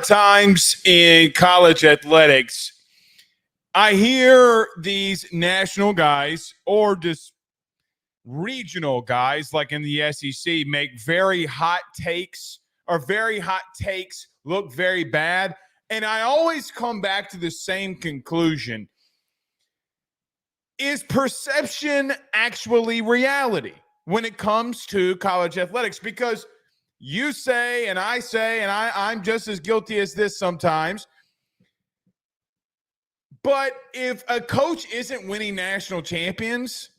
times in college athletics, I hear these national guys or just regional guys like in the SEC make very hot takes or very hot takes look very bad. And I always come back to the same conclusion. Is perception actually reality when it comes to college athletics? Because you say, and I say, and I'm just as guilty as this sometimes. But if a coach isn't winning national champions,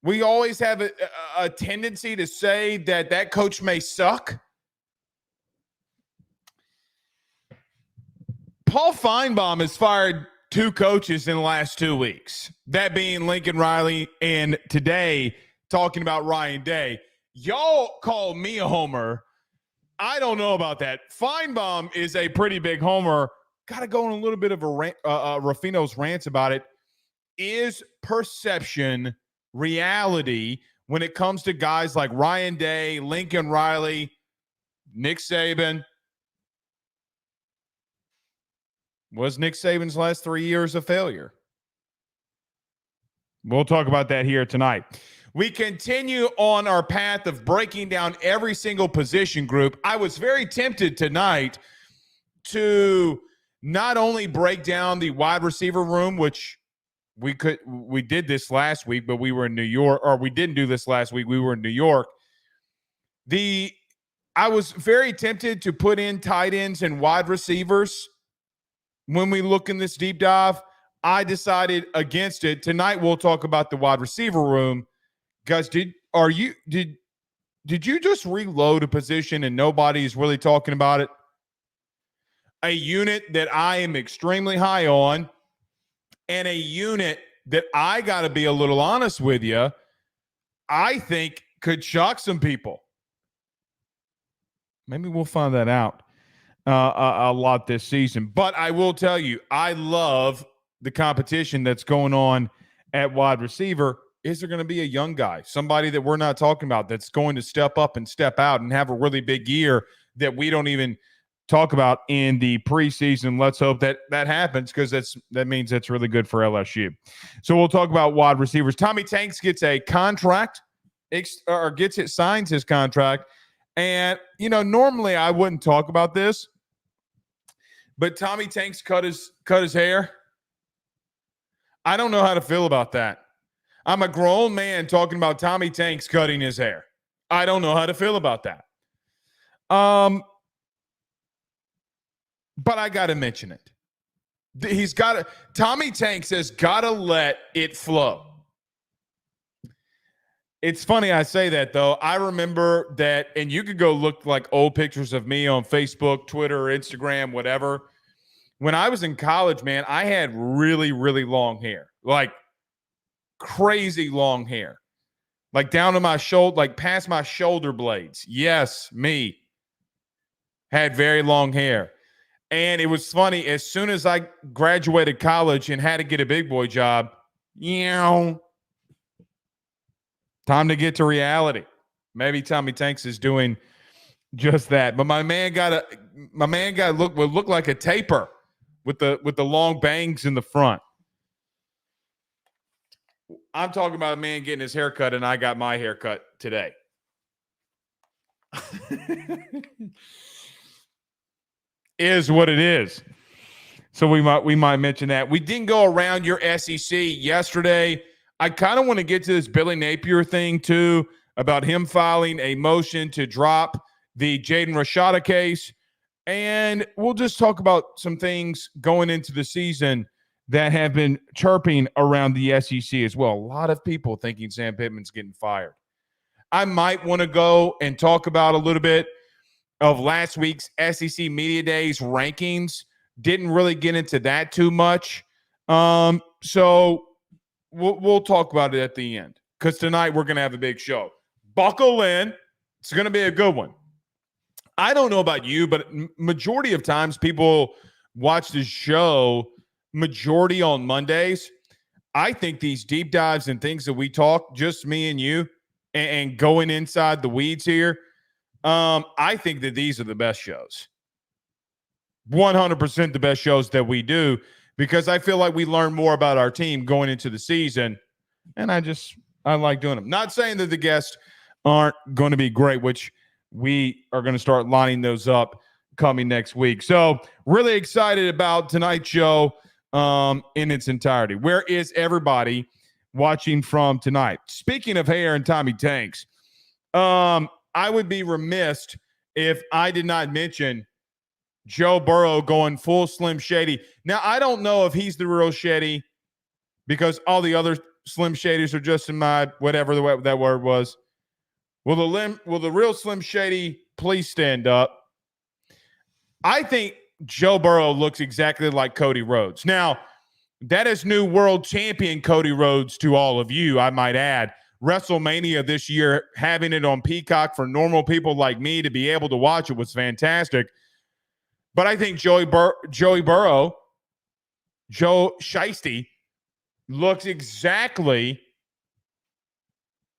we always have a tendency to say that that coach may suck. Paul Feinbaum has fired 2 coaches in the last 2 weeks, that being Lincoln Riley and today talking about Ryan Day. Y'all call me a homer. I don't know about that. Feinbaum is a pretty big homer. Got to go on a little bit of a Ruffino's rants about it. Is perception reality when it comes to guys like Ryan Day, Lincoln Riley, Nick Saban? Was Nick Saban's last 3 years a failure? We'll talk about that here tonight. We continue on our path of breaking down every single position group. I was very tempted tonight to not only break down the wide receiver room, which we did this last week, but we were in New York, or we didn't do this last week. We were in New York. I was very tempted to put in tight ends and wide receivers when we look in this deep dive. I decided against it. Tonight we'll talk about the wide receiver room. Guys, did you just reload a position and nobody's really talking about it? A unit that I am extremely high on, and a unit that I got to be a little honest with you, I think could shock some people. Maybe we'll find that out a lot this season. But I will tell you, I love the competition that's going on at wide receiver. Is there going to be a young guy, somebody that we're not talking about, that's going to step up and step out and have a really big year that we don't even talk about in the preseason? Let's hope that happens, because that means that's really good for LSU. So we'll talk about wide receivers. Tommy Tanks gets a contract, or signs his contract. And, normally I wouldn't talk about this, but Tommy Tanks cut his hair. I don't know how to feel about that. I'm a grown man talking about Tommy Tanks cutting his hair. I don't know how to feel about that. But I got to mention it. Tommy Tanks has got to let it flow. It's funny I say that, though. I remember that, and you could go look like old pictures of me on Facebook, Twitter, Instagram, whatever. When I was in college, man, I had really, really long hair, like crazy long hair, like down to my shoulder, like past my shoulder blades. Yes, me. Had very long hair. And it was funny. As soon as I graduated college and had to get a big boy job, time to get to reality. Maybe Tommy Tanks is doing just that. But my man would look like a taper with the long bangs in the front. I'm talking about a man getting his hair cut, and I got my hair cut today. Is what it is. So we might mention that. We didn't go around your SEC yesterday. I kind of want to get to this Billy Napier thing too, about him filing a motion to drop the Jaden Rashada case. And we'll just talk about some things going into the season that have been chirping around the SEC as well. A lot of people thinking Sam Pittman's getting fired. I might want to go and talk about a little bit of last week's SEC Media Days rankings. Didn't really get into that too much. So we'll talk about it at the end, because tonight we're going to have a big show. Buckle in. It's going to be a good one. I don't know about you, but majority of times people watch this show majority on Mondays. I think these deep dives and things that we talk, just me and you, and going inside the weeds here, I think that these are the best shows. 100% the best shows that we do because I feel like we learn more about our team going into the season. And I like doing them. Not saying that the guests aren't going to be great, which we are going to start lining those up coming next week. So really excited about tonight's show in its entirety. Where is everybody watching from tonight? Speaking of hair and Tommy Tanks, I would be remiss if I did not mention Joe Burrow going full Slim Shady. Now, I don't know if he's the real Shady because all the other Slim Shadys are just in my whatever that word was. Will the real Slim Shady please stand up? I think Joe Burrow looks exactly like Cody Rhodes. Now, that is new world champion Cody Rhodes to all of you, I might add. WrestleMania this year, having it on Peacock for normal people like me to be able to watch it was fantastic. But I think Joey Burrow, Joe Shiesty, looks exactly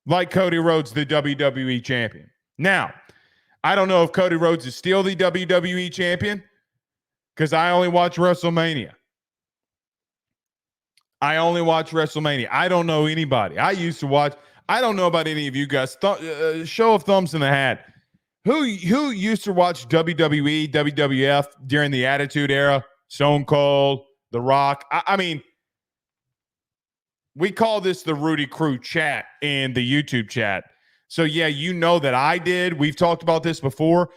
like Cody Rhodes, the WWE champion. Now, I don't know if Cody Rhodes is still the WWE champion because I only watch WrestleMania. I don't know anybody. I used to watch. I don't know about any of you guys. Show of thumbs in the hat. Who used to watch WWE, WWF during the Attitude Era? Stone Cold, The Rock. I mean, we call this the Rudy Crew chat in the YouTube chat. So, yeah, you know that I did. We've talked about this before.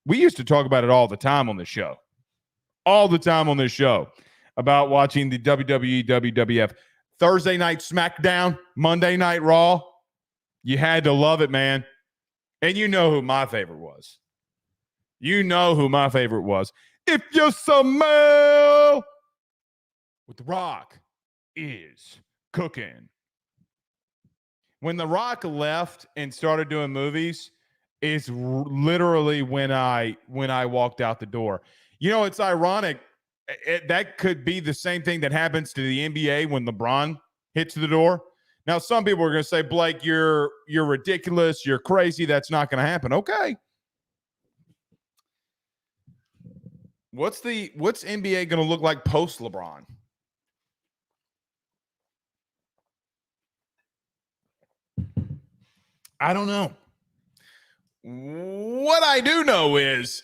We used to talk about it all the time on the show. All the time on this show about watching the WWE, WWF. Thursday night SmackDown, Monday night Raw. You had to love it, man. And you know who my favorite was. If you smell what The Rock is cooking. When The Rock left and started doing movies is literally when I walked out the door. You know, it's ironic. That could be the same thing that happens to the NBA when LeBron hits the door. Now, some people are going to say, Blake, you're ridiculous. You're crazy. That's not going to happen. Okay. What's NBA going to look like post LeBron? I don't know. What I do know is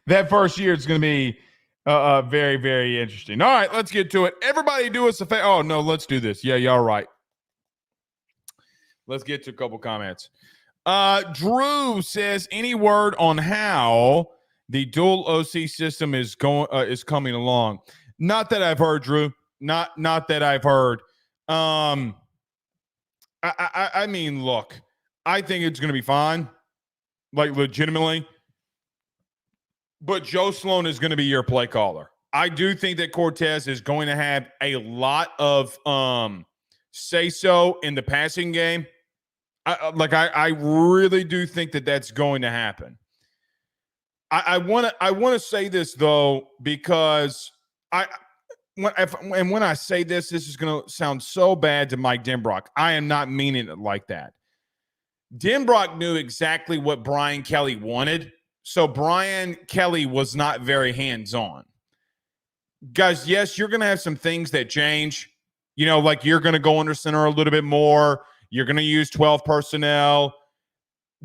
that first year is going to be very, very interesting. All right, let's get to it. Everybody do us a favor. Oh, no, let's do this. Yeah, y'all right. Let's get to a couple comments. Drew says, any word on how the dual OC system is coming along? Not that I've heard, Drew. Not that I've heard. I mean, look, I think it's going to be fine, like legitimately. But Joe Sloan is going to be your play caller. I do think that Cortez is going to have a lot of say-so in the passing game. I really do think that that's going to happen. I want to say this though because when I say this is going to sound so bad to Mike Denbrock. I am not meaning it like that. Denbrock knew exactly what Brian Kelly wanted. So Brian Kelly was not very hands-on. Guys, yes, you're going to have some things that change. You know, like you're going to go under center a little bit more. You're going to use 12 personnel.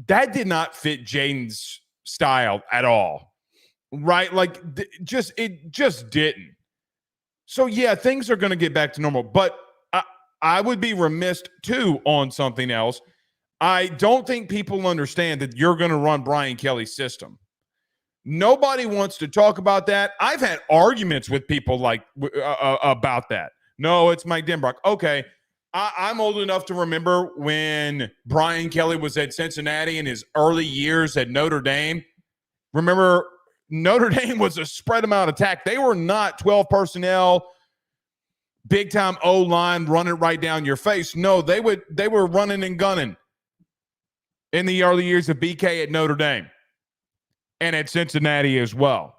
That did not fit Jaden's style at all, right? Like it just didn't. So, yeah, things are going to get back to normal. But I would be remiss, too, on something else. I don't think people understand that you're going to run Brian Kelly's system. Nobody wants to talk about that. I've had arguments with people about that. No, it's Mike Denbrock. Okay, I'm old enough to remember when Brian Kelly was at Cincinnati in his early years at Notre Dame. Remember, Notre Dame was a spread amount attack. They were not 12 personnel, big-time O-line running right down your face. No, they were running and gunning in the early years of BK at Notre Dame and at Cincinnati as well.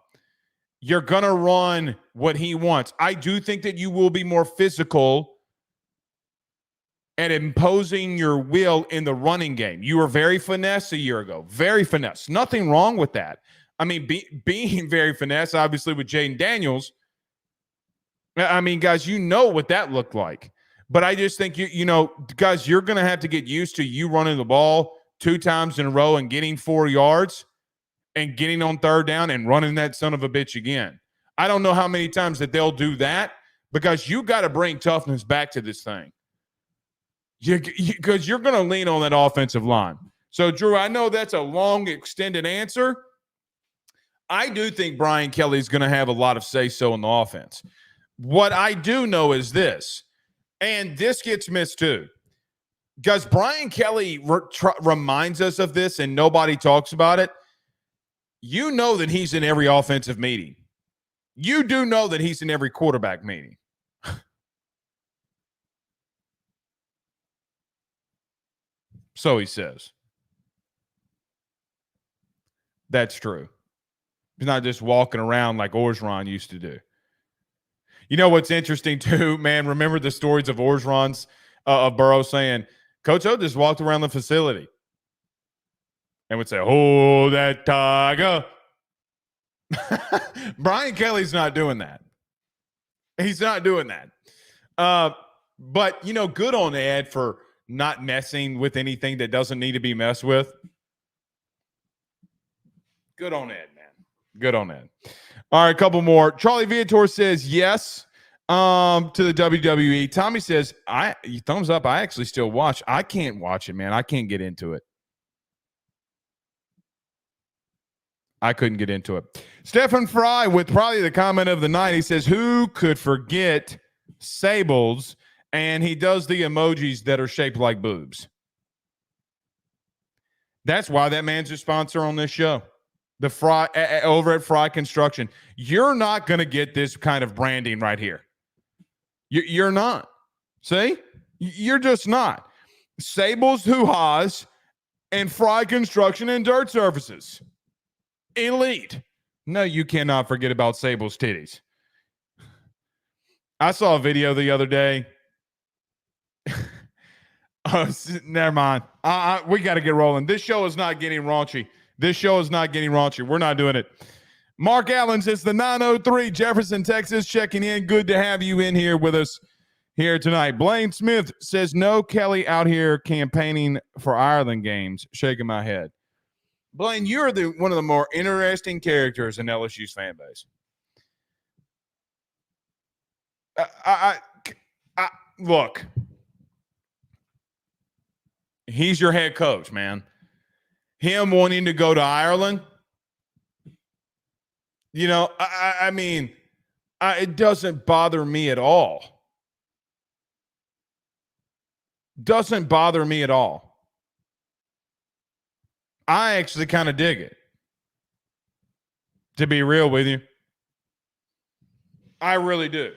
You're going to run what he wants. I do think that you will be more physical and imposing your will in the running game. You were very finesse a year ago. Very finesse. Nothing wrong with that. I mean, being very finesse, obviously, with Jaden Daniels. I mean, guys, you know what that looked like. But I just think, guys, you're going to have to get used to you running the ball 2 times in a row and getting 4 yards and getting on third down and running that son of a bitch again. I don't know how many times that they'll do that because you got to bring toughness back to this thing. Because you're going to lean on that offensive line. So, Drew, I know that's a long, extended answer. I do think Brian Kelly is going to have a lot of say-so in the offense. What I do know is this, and this gets missed too, because Brian Kelly reminds us of this and nobody talks about it. You know that he's in every offensive meeting. You do know that he's in every quarterback meeting. So he says. That's true. He's not just walking around like Orgeron used to do. You know what's interesting too, man? Remember the stories of Orgeron's of Burrow saying, Coach O just walked around the facility and would say, "Oh, that tiger." Brian Kelly's not doing that. He's not doing that. But, good on Ed for not messing with anything that doesn't need to be messed with. Good on Ed, man. Good on Ed. All right, a couple more. Charlie Viator says yes to the WWE. Tommy says, thumbs up. I actually still watch. I can't watch it, man. I can't get into it. I couldn't get into it. Stephen Fry with probably the comment of the night. He says, who could forget Sables? And he does the emojis that are shaped like boobs. That's why that man's a sponsor on this show. The Fry over at Fry Construction. You're not going to get this kind of branding right here. You're not. See? You're just not. Sables Hoo-Ha's and Fry Construction and Dirt Surfaces. Elite. No, you cannot forget about Sable's titties. I saw a video the other day. Oh, never mind. We got to get rolling. This show is not getting raunchy. We're not doing it. Mark Allen says the 903 Jefferson, Texas, checking in. Good to have you in here with us here tonight. Blaine Smith says no Kelly out here campaigning for Ireland games. Shaking my head. Blaine, you're one of the more interesting characters in LSU's fan base. Look, he's your head coach, man. Him wanting to go to Ireland, I mean, it doesn't bother me at all. Doesn't bother me at all. I actually kind of dig it. To be real with you. I really do.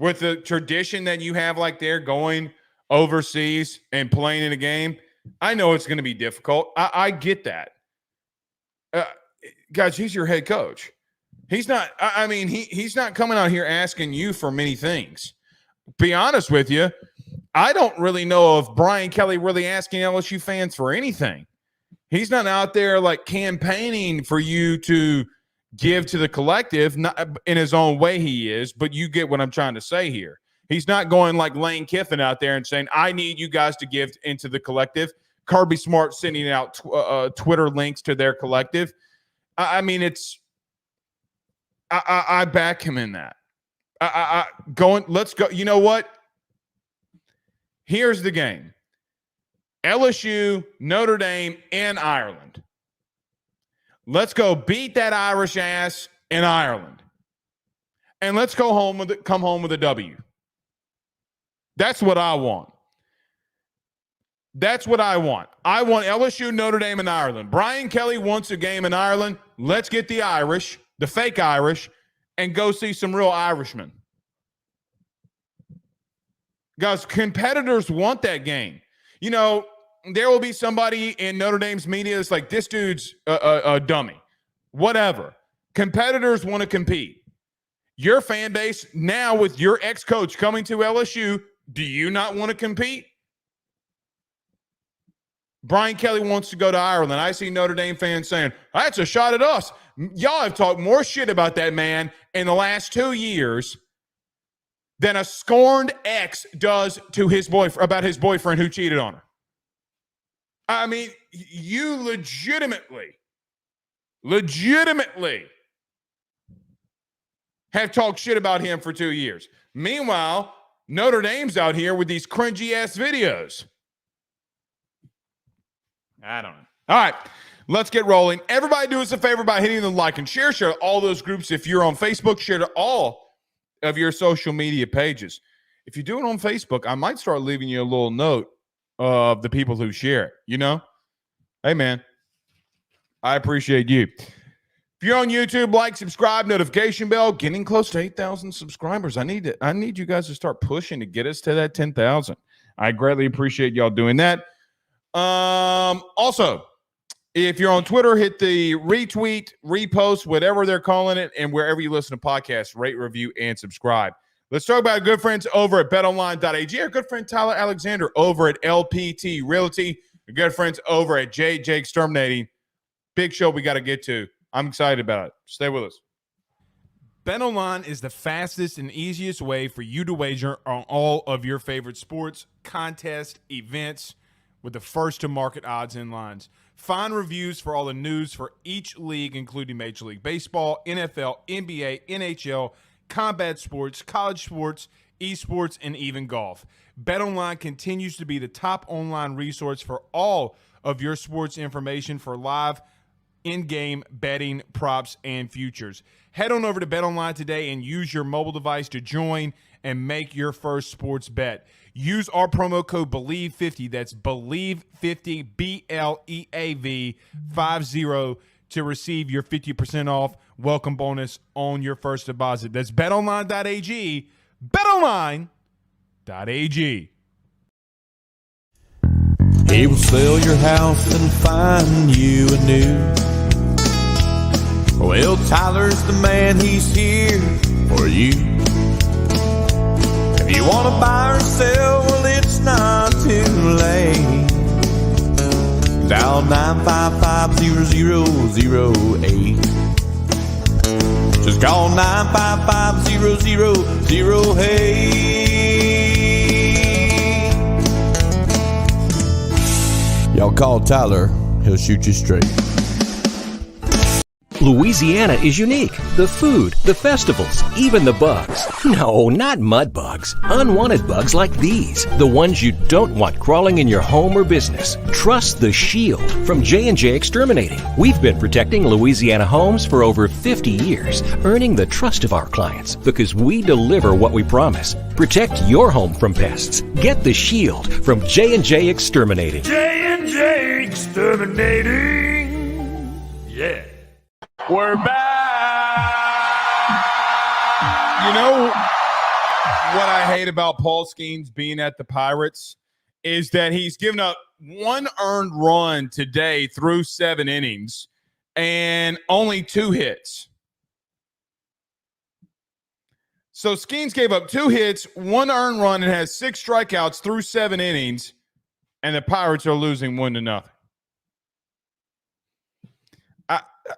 With the tradition that you have like there going overseas and playing in a game, I know it's going to be difficult. I get that. Guys, he's your head coach. He's not, he's not coming out here asking you for many things. Be honest with you, I don't really know if Brian Kelly really asking LSU fans for anything. He's not out there like campaigning for you to give to the collective. Not in his own way he is, but you get what I'm trying to say here. He's not going like Lane Kiffin out there and saying, I need you guys to give into the collective. Kirby Smart sending out Twitter links to their collective. I back him in that. Let's go. You know what? Here's the game. LSU, Notre Dame, and Ireland. Let's go beat that Irish ass in Ireland. And let's come home with a W. That's what I want. That's what I want. I want LSU, Notre Dame, and Ireland. Brian Kelly wants a game in Ireland. Let's get the Irish, the fake Irish, and go see some real Irishmen. Guys, competitors want that game. There will be somebody in Notre Dame's media that's like, this dude's a dummy. Whatever. Competitors want to compete. Your fan base now with your ex-coach coming to LSU, do you not want to compete? Brian Kelly wants to go to Ireland. I see Notre Dame fans saying, that's a shot at us. Y'all have talked more shit about that man in the last 2 years than a scorned ex does to his boyfriend about his boyfriend who cheated on her. I mean, you legitimately have talked shit about him for 2 years. Meanwhile, Notre Dame's out here with these cringy ass videos. I don't know. All right, let's get rolling. Everybody do us a favor by hitting the like and share. Share all those groups. If you're on Facebook, share to all of your social media pages. If you do it on Facebook, I might start leaving you a little note of the people who share it. You know? Hey, man, I appreciate you. If you're on YouTube, like, subscribe, notification bell. Getting close to 8,000 subscribers. I need you guys to start pushing to get us to that 10,000. I greatly appreciate y'all doing that. Also, if you're on Twitter, hit the retweet, repost, whatever they're calling it, and wherever you listen to podcasts, rate, review, and subscribe. Let's talk about our good friends over at betonline.ag. Our good friend Tyler Alexander over at LPT Realty. Our good friends over at JJ Exterminating. Big show we got to get to. I'm excited about it. Stay with us. BetOnline is the fastest and easiest way for you to wager on all of your favorite sports, contests, events, with the first-to-market odds and lines. Find reviews for all the news for each league, including Major League Baseball, NFL, NBA, NHL, combat sports, college sports, esports, and even golf. BetOnline continues to be the top online resource for all of your sports information for live in-game betting, props, and futures. Head on over to BetOnline today and use your mobile device to join and make your first sports bet. Use our promo code BELIEVE50, that's BELIEVE50, BLEAV 50, to receive your 50% off welcome bonus on your first deposit. That's betonline.ag, betonline.ag. He will sell your house and find you a new. Well, Tyler's the man, he's here for you. If you want to buy or sell, well, it's not too late. Dial 955-0008. Just call 955-0008. Y'all call Tyler, he'll shoot you straight. Louisiana is unique. The food, the festivals, even the bugs. No, not mud bugs. Unwanted bugs like these. The ones you don't want crawling in your home or business. Trust the Shield from J&J Exterminating. We've been protecting Louisiana homes for over 50 years, earning the trust of our clients because we deliver what we promise. Protect your home from pests. Get the Shield from J&J Exterminating. J&J Exterminating. Yeah. We're back. You know what I hate about Paul Skeens being at the Pirates is that he's given up one earned run today through 7 innings and only 2 hits. So Skeens gave up 2 hits, 1 earned run, and has 6 strikeouts through 7 innings, and the Pirates are losing 1-0.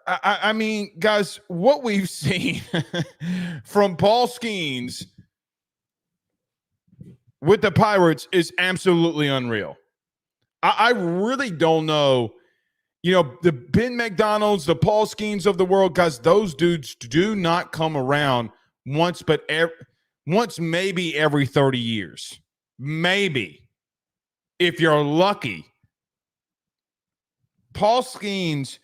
I mean, guys, what we've seen from Paul Skeens with the Pirates is absolutely unreal. I really don't know. You know, the Ben McDonald's, the Paul Skeens of the world, guys, those dudes do not come around once, maybe every 30 years. Maybe. If you're lucky. Paul Skeens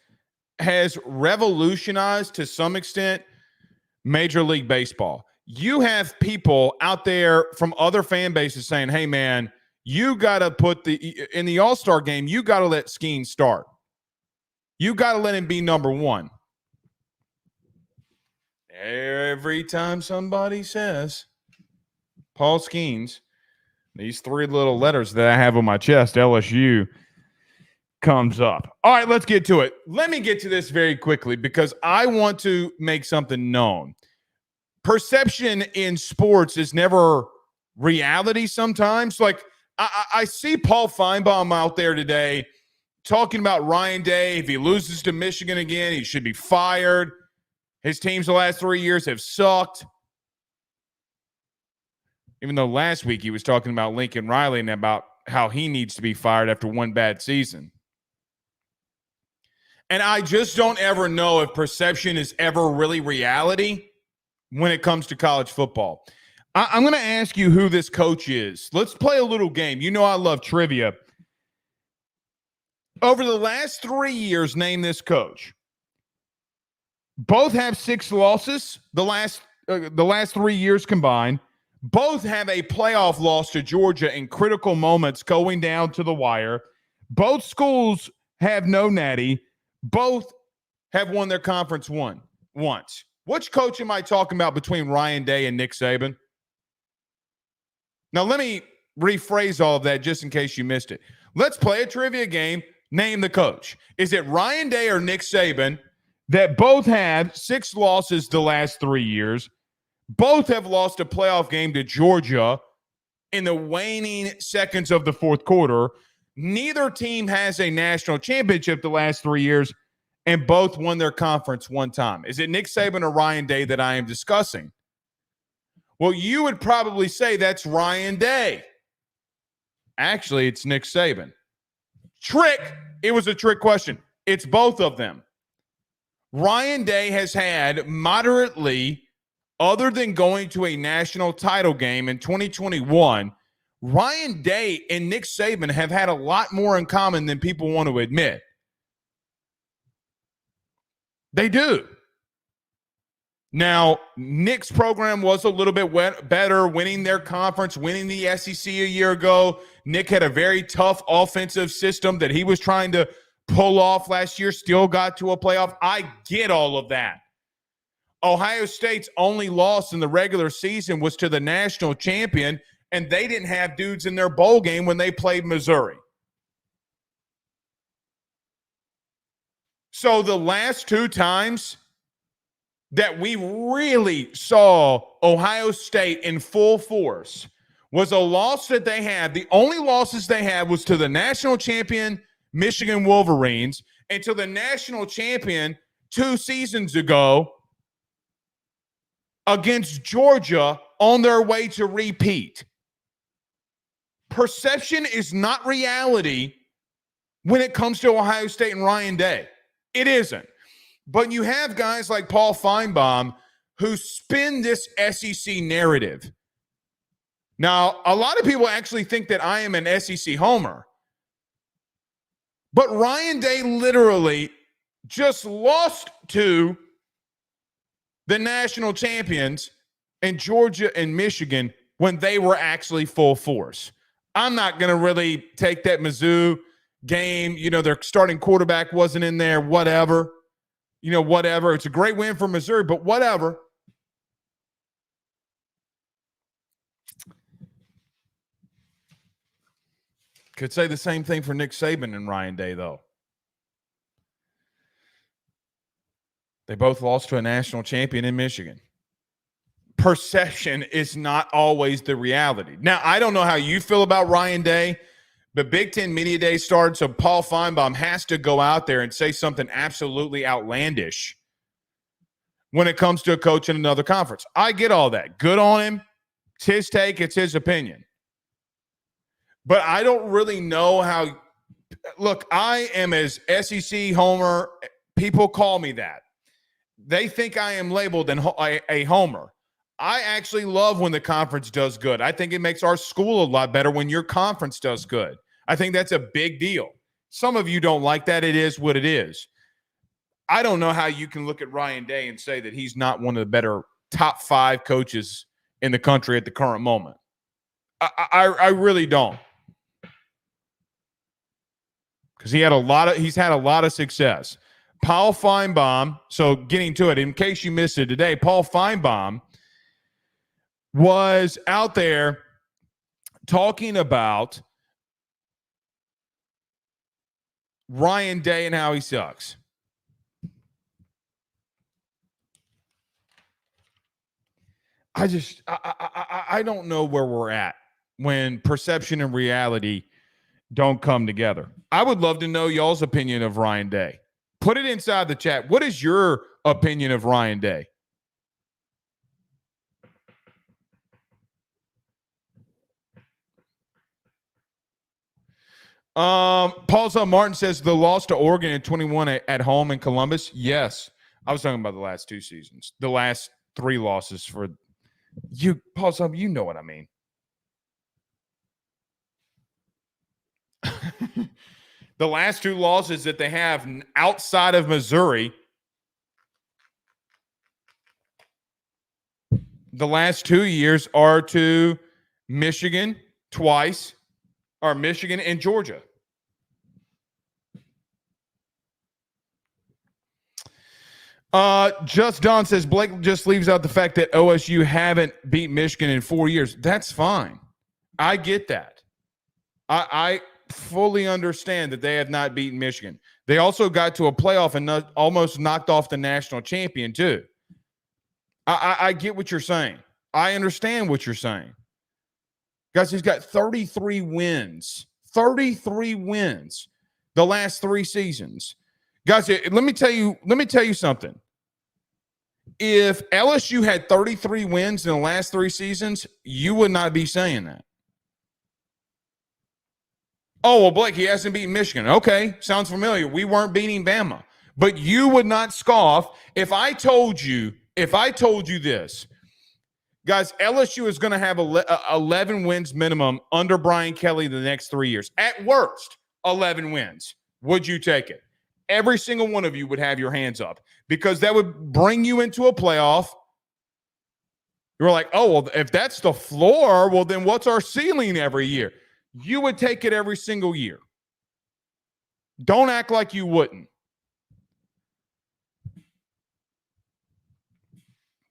has revolutionized, to some extent, Major League Baseball. You have people out there from other fan bases saying, hey, man, you got to put in the All-Star game, you got to let Skeens start. You got to let him be number 1. Every time somebody says Paul Skeens, these 3 little letters that I have on my chest, LSU, comes up. All right, let's get to it. Let me get to this very quickly because I want to make something known. Perception in sports is never reality sometimes. Like, I see Paul Feinbaum out there today talking about Ryan Day. If he loses to Michigan again, he should be fired. His teams the last 3 years have sucked. Even though last week he was talking about Lincoln Riley and about how he needs to be fired after one bad season. And I just don't ever know if perception is ever really reality when it comes to college football. I'm going to ask you who this coach is. Let's play a little game. You know I love trivia. Over the last 3 years, name this coach. Both have 6 losses the last 3 years combined. Both have a playoff loss to Georgia in critical moments going down to the wire. Both schools have no natty. Both have won their conference once. Which coach am I talking about between Ryan Day and Nick Saban? Now, let me rephrase all of that just in case you missed it. Let's play a trivia game. Name the coach. Is it Ryan Day or Nick Saban that both have 6 losses the last 3 years? Both have lost a playoff game to Georgia in the waning seconds of the fourth quarter. Neither team has a national championship the last 3 years, and both won their conference one time. Is it Nick Saban or Ryan Day that I am discussing? Well, you would probably say that's Ryan Day. Actually, it's Nick Saban. Trick. It was a trick question. It's both of them. Ryan Day has had moderately, other than going to a national title game in 2021, Ryan Day and Nick Saban have had a lot more in common than people want to admit. They do. Now, Nick's program was a little bit better, winning their conference, winning the SEC a year ago. Nick had a very tough offensive system that he was trying to pull off last year, still got to a playoff. I get all of that. Ohio State's only loss in the regular season was to the national champion, and they didn't have dudes in their bowl game when they played Missouri. So the last 2 times that we really saw Ohio State in full force was a loss that they had. The only losses they had was to the national champion Michigan Wolverines and to the national champion 2 seasons ago against Georgia on their way to repeat. Perception is not reality when it comes to Ohio State and Ryan Day. It isn't. But you have guys like Paul Feinbaum who spin this SEC narrative. Now, a lot of people actually think that I am an SEC homer. But Ryan Day literally just lost to the national champions in Georgia and Michigan when they were actually full force. I'm not going to really take that Mizzou game. You know, their starting quarterback wasn't in there, whatever. Whatever. It's a great win for Missouri, but whatever. Could say the same thing for Nick Saban and Ryan Day, though. They both lost to a national champion in Michigan. Perception is not always the reality. Now, I don't know how you feel about Ryan Day, but Big Ten Media Day started, so Paul Feinbaum has to go out there and say something absolutely outlandish when it comes to a coach in another conference. I get all that. Good on him. It's his take. It's his opinion. But I don't really know how – look, I am as SEC homer. People call me that. They think I am labeled a homer. I actually love when the conference does good. I think it makes our school a lot better when your conference does good. I think that's a big deal. Some of you don't like that. It is what it is. I don't know how you can look at Ryan Day and say that he's not one of the better top 5 coaches in the country at the current moment. I really don't. Because he's had a lot of success. Paul Feinbaum, so getting to it, in case you missed it today, Paul Feinbaum was out there talking about Ryan Day and how he sucks. I don't know where we're at when perception and reality don't come together. I would love to know y'all's opinion of Ryan Day. Put it inside the chat. What is your opinion of Ryan Day? Paul Zell Martin says the loss to Oregon in 21 at home in Columbus. Yes. I was talking about the last 2 seasons. The last 3 losses for you, Paul Zell, you know what I mean. The last 2 losses that they have outside of Missouri, the last 2 years are to Michigan twice, or Michigan and Georgia. Just Don says Blake just leaves out the fact that OSU haven't beat Michigan in 4 years. That's fine. I get that. I fully understand that they have not beaten Michigan. They also got to a playoff and almost knocked off the national champion too. I get what you're saying. I understand what you're saying. Guys, he's got 33 wins. 33 wins the last 3 seasons. Guys, let me tell you something. If LSU had 33 wins in the last 3 seasons, you would not be saying that. Oh, well, Blake, he hasn't beaten Michigan. Okay, sounds familiar. We weren't beating Bama. But you would not scoff if I told you this. Guys, LSU is going to have 11 wins minimum under Brian Kelly the next 3 years. At worst, 11 wins. Would you take it? Every single one of you would have your hands up because that would bring you into a playoff. You're like, oh, well, if that's the floor, well, then what's our ceiling every year? You would take it every single year. Don't act like you wouldn't.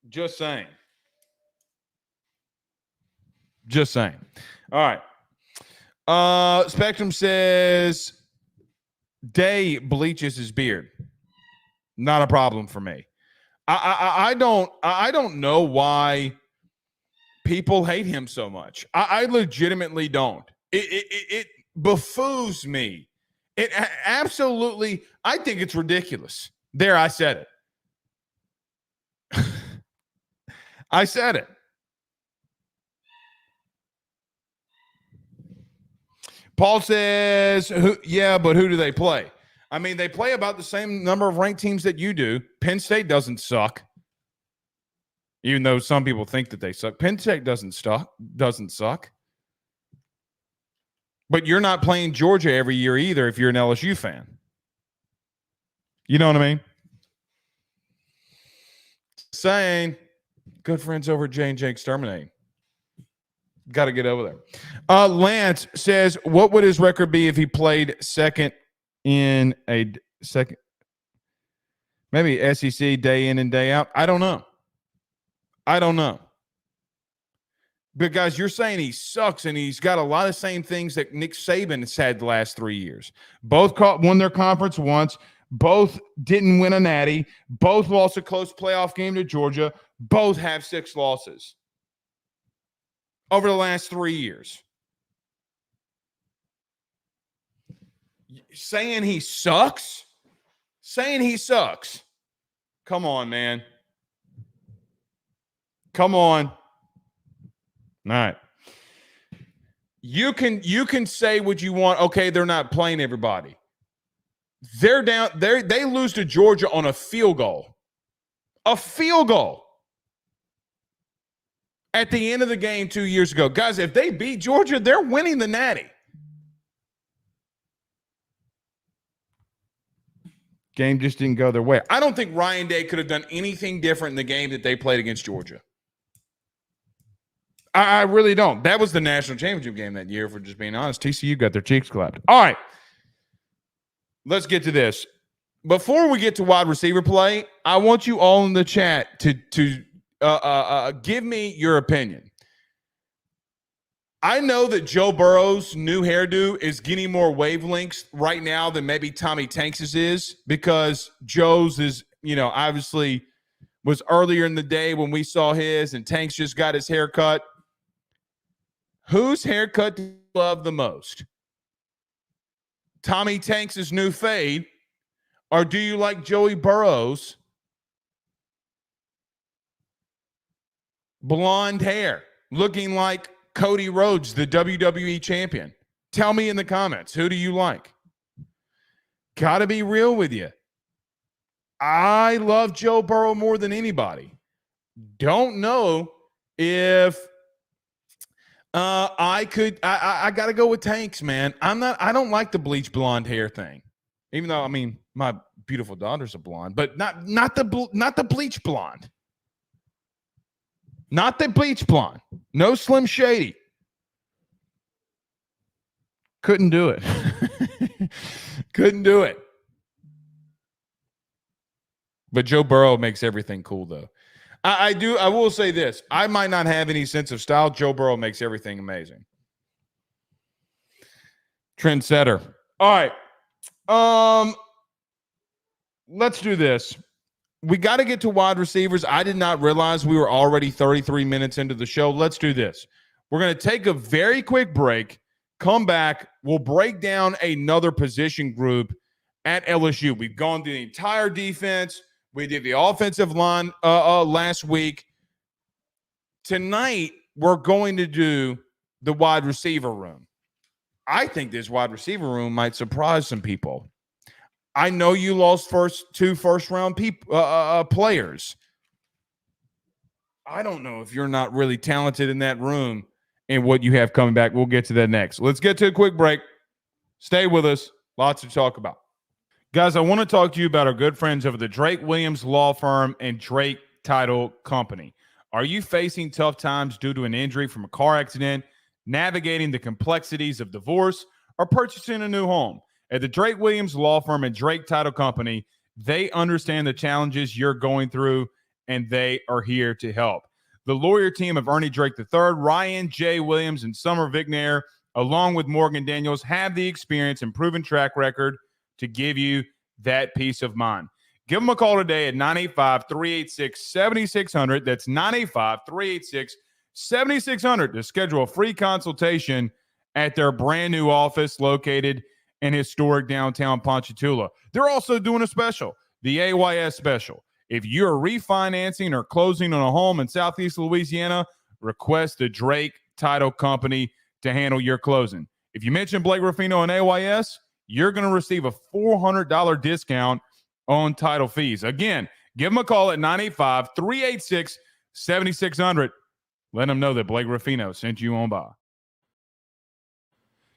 Just saying. Just saying. All right. Spectrum says Day bleaches his beard. Not a problem for me. I don't know why people hate him so much. I legitimately don't. It befooes me. It absolutely, I think it's ridiculous. There, I said it. I said it. Paul says, yeah, but who do they play? I mean, they play about the same number of ranked teams that you do. Penn State doesn't suck. Even though some people think that they suck. Penn State doesn't suck. But you're not playing Georgia every year either if you're an LSU fan. You know what I mean? Saying, good friends over at J&J Exterminate. Got to get over there. Lance says, what would his record be if he played second in a second? Maybe SEC day in and day out. I don't know. But, guys, you're saying he sucks, and he's got a lot of same things that Nick Saban has had the last 3 years. Both won their conference once. Both didn't win a natty. Both lost a close playoff game to Georgia. Both have 6 losses over the last 3 years. Saying he sucks? Come on, man. Come on. All right. You can say what you want. Okay, they're not playing everybody. They're down. They lose to Georgia on a field goal. A field goal. At the end of the game 2 years ago. Guys, if they beat Georgia, they're winning the natty. Game just didn't go their way. I don't think Ryan Day could have done anything different in the game that they played against Georgia. I really don't. That was the national championship game that year, for just being honest. TCU got their cheeks clapped. All right. Let's get to this. Before we get to wide receiver play, I want you all in the chat to give me your opinion. I know that Joe Burrow's new hairdo is getting more wavelengths right now than maybe Tommy Tanks's is, because Joe's is, obviously was earlier in the day when we saw his, and Tanks just got his haircut. Whose haircut do you love the most? Tommy Tanks' new fade, or do you like Joey Burrow's blonde hair looking like Cody Rhodes, the WWE champion? Tell me in the comments, who do you like? Gotta be real with you. I love Joe Burrow more than anybody. Don't know if I gotta go with Tanks, man. I don't like the bleach blonde hair thing. Even though, I mean, my beautiful daughter's a blonde, but not the bleach blonde. Not the bleach blonde. No Slim Shady. Couldn't do it. Couldn't do it. But Joe Burrow makes everything cool, though. I will say this. I might not have any sense of style. Joe Burrow makes everything amazing. Trendsetter. All right. Let's do this. We got to get to wide receivers. I did not realize we were already 33 minutes into the show. Let's do this. We're going to take a very quick break, come back. We'll break down another position group at LSU. We've gone through the entire defense. We did the offensive line last week. Tonight, we're going to do the wide receiver room. I think this wide receiver room might surprise some people. I know you lost two first-round players. I don't know if you're not really talented in that room and what you have coming back. We'll get to that next. Let's get to a quick break. Stay with us. Lots to talk about. Guys, I want to talk to you about our good friends over the Drake Williams Law Firm and Drake Title Company. Are you facing tough times due to an injury from a car accident, navigating the complexities of divorce, or purchasing a new home? At the Drake Williams Law Firm and Drake Title Company, they understand the challenges you're going through, and they are here to help. The lawyer team of Ernie Drake III, Ryan J. Williams, and Summer Vignair, along with Morgan Daniels, have the experience and proven track record to give you that peace of mind. Give them a call today at 985-386-7600. That's 985-386-7600 to schedule a free consultation at their brand new office located in historic downtown Ponchatoula. They're also doing a special, the AYS special. If you're refinancing or closing on a home in Southeast Louisiana, request the Drake Title Company to handle your closing. If you mention Blake Ruffino and AYS, you're going to receive a $400 discount on title fees. Again, give them a call at 985-386-7600. Let them know that Blake Ruffino sent you on by.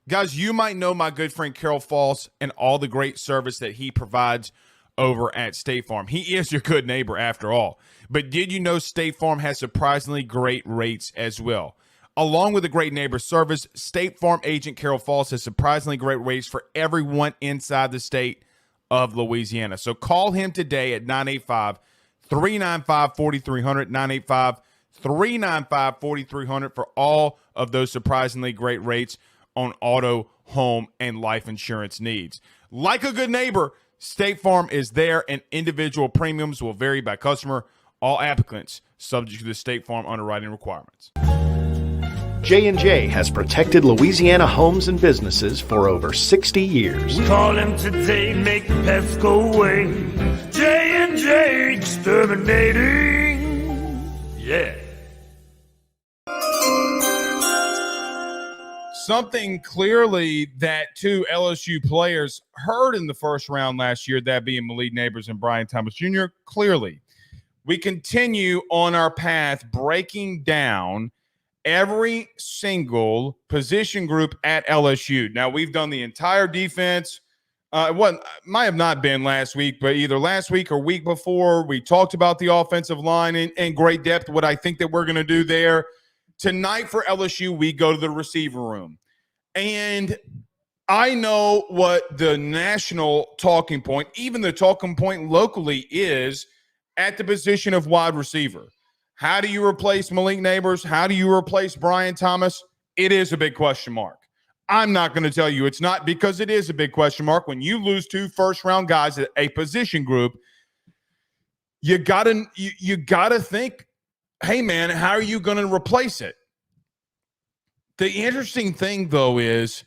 Guys, you might know my good friend Carol Falls and all the great service that he provides over at State Farm. He is your good neighbor after all. But did you know State Farm has surprisingly great rates as well? Along with the great neighbor service, State Farm agent Carol Falls has surprisingly great rates for everyone inside the state of Louisiana. So call him today at 985-395-4300, 985-395-4300 for all of those surprisingly great rates on auto, home, and life insurance needs. Like a good neighbor, State Farm is there, and individual premiums will vary by customer. All applicants subject to the State Farm underwriting requirements. J&J has protected Louisiana homes and businesses for over 60 years. Call him today, make the pests go away. J&J Exterminating. Yeah. Something clearly that two LSU players heard in the first round last year, that being Malik Neighbors and Brian Thomas Jr., clearly. We continue on our path breaking down every single position group at LSU. Now, we've done the entire defense. Might have not been last week, but either last week or week before, we talked about the offensive line in great depth, what I think that we're going to do there. Tonight for LSU, we go to the receiver room. And I know what the national talking point, even the talking point locally, is at the position of wide receiver. How do you replace Malik Neighbors? How do you replace Brian Thomas? It is a big question mark. I'm not going to tell you it's not, because it is a big question mark. When you lose two first-round guys at a position group, you gotta think, hey, man, how are you going to replace it? The interesting thing, though, is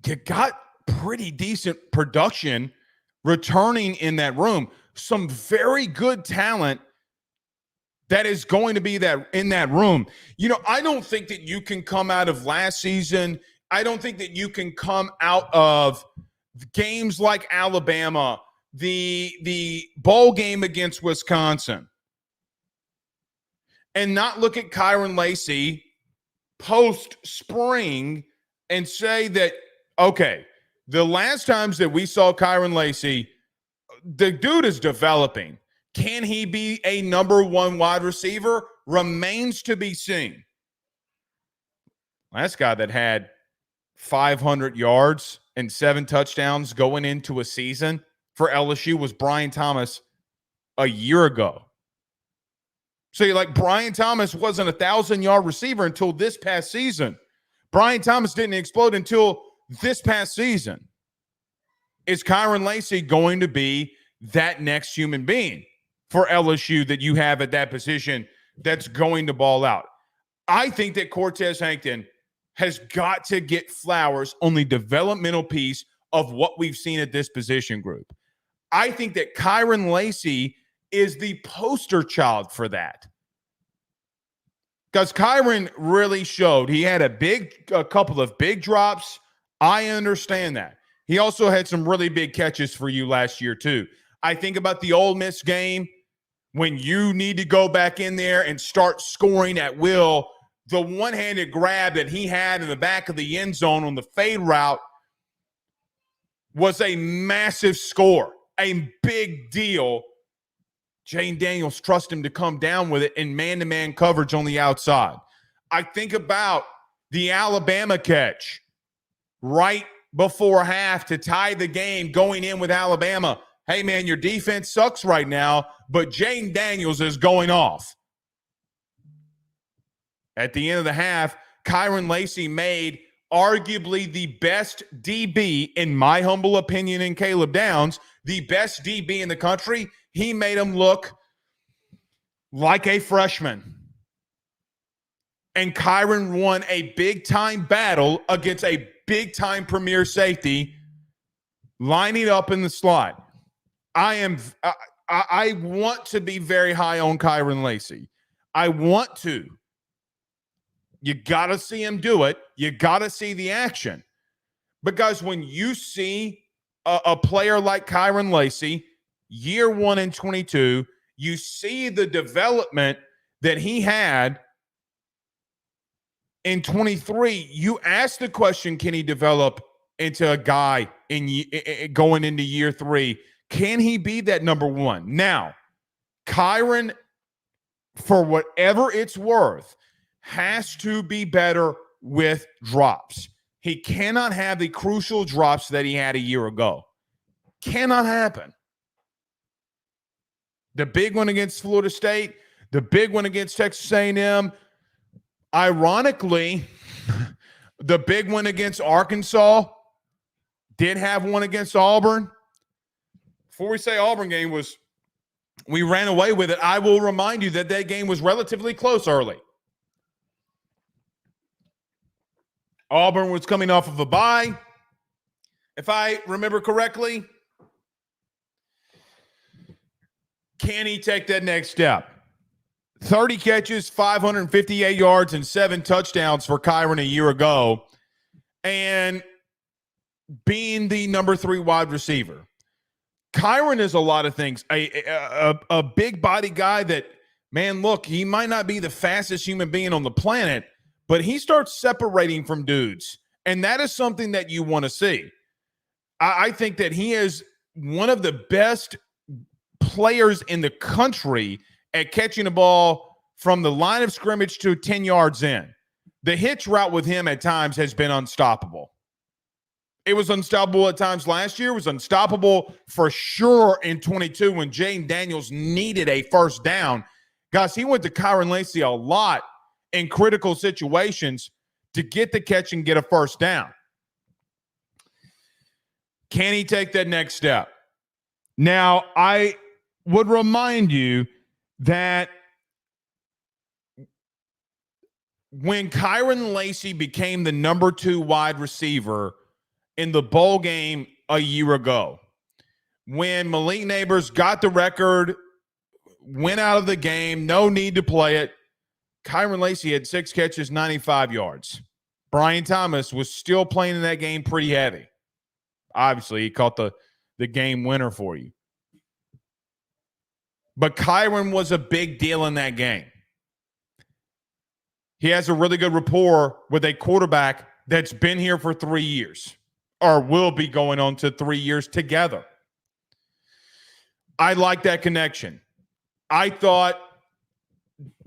you got pretty decent production returning in that room. Some very good talent that is going to be in that room. I don't think that you can come out of last season. I don't think that you can come out of games like Alabama, the bowl game against Wisconsin, and not look at Kyren Lacy post-spring and say that, okay, the last times that we saw Kyren Lacy, the dude is developing. Can he be a number one wide receiver? Remains to be seen. Last guy that had 500 yards and 7 touchdowns going into a season for LSU was Brian Thomas a year ago. So you're like, Brian Thomas wasn't a 1,000-yard receiver until this past season. Brian Thomas didn't explode until this past season. Is Kyren Lacy going to be that next human being for LSU that you have at that position that's going to ball out? I think that Cortez Hankton has got to get flowers on the developmental piece of what we've seen at this position group. I think that Kyren Lacy is the poster child for that. Because Kyren really showed he had a couple of big drops. I understand that. He also had some really big catches for you last year too. I think about the Ole Miss game when you need to go back in there and start scoring at will. The one-handed grab that he had in the back of the end zone on the fade route was a massive score, a big deal. Jane Daniels trust him to come down with it in man-to-man coverage on the outside. I think about the Alabama catch right before half to tie the game going in with Alabama. Hey, man, your defense sucks right now, but Jane Daniels is going off. At the end of the half, Kyren Lacy made arguably the best DB, in my humble opinion, in Caleb Downs, the best DB in the country. He made him look like a freshman. And Kyren won a big-time battle against a big-time premier safety, lining up in the slot. I want to be very high on Kyren Lacy. I want to. You got to see him do it. You got to see the action. Because when you see a player like Kyren Lacy, year 1 in 22, you see the development that he had in 23. You ask the question, can he develop into a guy going into year 3? Can he be that number one? Now, Kyren, for whatever it's worth, has to be better with drops. He cannot have the crucial drops that he had a year ago. Cannot happen. The big one against Florida State, the big one against Texas A&M. Ironically, the big one against Arkansas, did have one against Auburn. Before we say Auburn game we ran away with it, I will remind you that game was relatively close early. Auburn was coming off of a bye, if I remember correctly. Can he take that next step? 30 catches, 558 yards, and 7 touchdowns for Kyren a year ago, and being the number 3 wide receiver. Kyren is a lot of things. A big body guy that, man, look, he might not be the fastest human being on the planet, but he starts separating from dudes, and that is something that you want to see. I think that he is one of the best players in the country at catching a ball from the line of scrimmage to 10 yards in. The hitch route with him at times has been unstoppable. It was unstoppable at times last year. It was unstoppable for sure in 22 when Jane Daniels needed a first down. Guys, he went to Kyren Lacy a lot in critical situations to get the catch and get a first down. Can he take that next step? Now, I would remind you that when Kyren Lacy became the number 2 wide receiver in the bowl game a year ago when Malik Neighbors got the record, went out of the game, no need to play it. Kyren Lacy had 6 catches, 95 yards. Brian Thomas was still playing in that game pretty heavy. Obviously, he caught the game winner for you. But Kyren was a big deal in that game. He has a really good rapport with a quarterback that's been here for 3 years or will be going on to 3 years together. I like that connection. I thought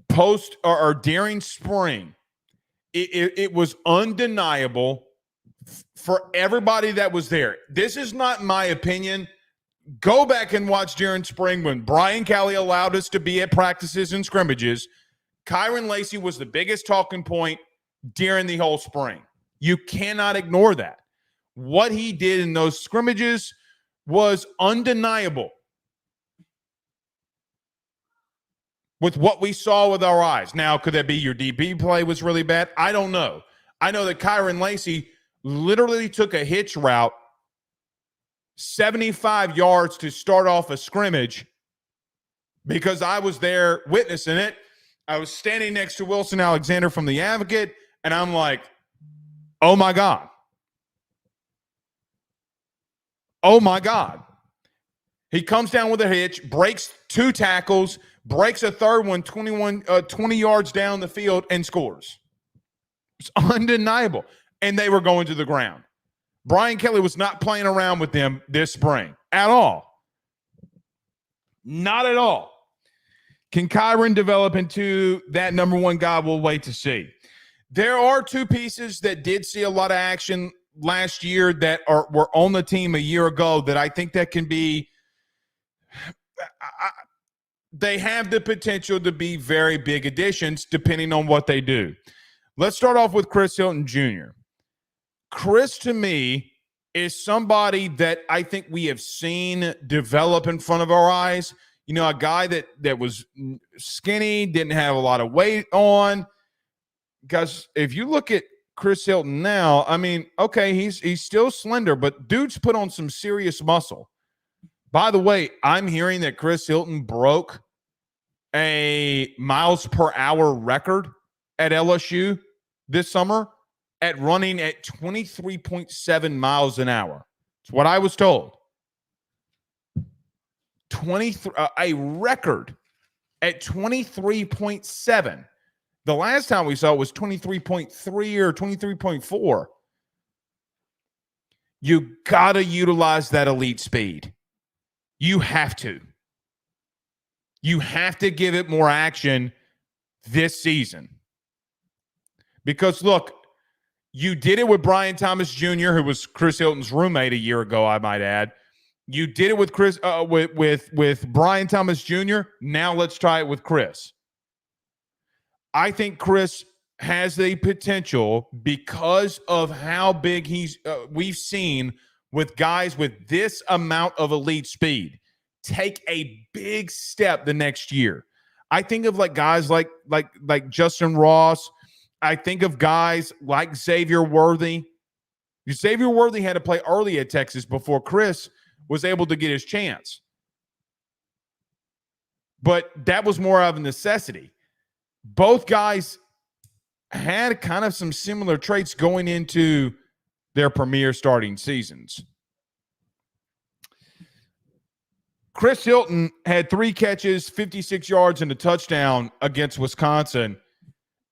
post or during spring, it was undeniable for everybody that was there. This is not my opinion. Go back and watch during spring when Brian Kelly allowed us to be at practices and scrimmages. Kyren Lacy was the biggest talking point during the whole spring. You cannot ignore that. What he did in those scrimmages was undeniable. With what we saw with our eyes. Now, could that be your DB play was really bad? I don't know. I know that Kyren Lacy literally took a hitch route 75 yards to start off a scrimmage because I was there witnessing it. I was standing next to Wilson Alexander from the Advocate, and I'm like, oh, my God. Oh, my God. He comes down with a hitch, breaks 2 tackles, breaks a third one 20 yards down the field, and scores. It's undeniable. And they were going to the ground. Brian Kelly was not playing around with them this spring at all. Not at all. Can Kyren develop into that number one guy? We'll wait to see. There are 2 pieces that did see a lot of action last year that were on the team a year ago that I think that can be they have the potential to be very big additions depending on what they do. Let's start off with Chris Hilton Jr. Chris, to me, is somebody that I think we have seen develop in front of our eyes. You know, a guy that was skinny, didn't have a lot of weight on. Because if you look at Chris Hilton now, I mean, okay, he's still slender, but dude's put on some serious muscle. By the way, I'm hearing that Chris Hilton broke a miles per hour record at LSU this summer at running at 23.7 miles an hour. It's what I was told. 23, a record at 23.7. The last time we saw it was 23.3 or 23.4. You got to utilize that elite speed. You have to. You have to give it more action this season. Because, look, you did it with Brian Thomas Jr., who was Chris Hilton's roommate a year ago, I might add. You did it with Chris, with Brian Thomas Jr. Now let's try it with Chris. I think Chris has the potential because of how big we've seen with guys with this amount of elite speed take a big step the next year. I think of like guys like Justin Ross. I think of guys like Xavier Worthy. Xavier Worthy had to play early at Texas before Chris was able to get his chance. But that was more of a necessity. Both guys had kind of some similar traits going into their premier starting seasons. Chris Hilton had 3 catches, 56 yards, and a touchdown against Wisconsin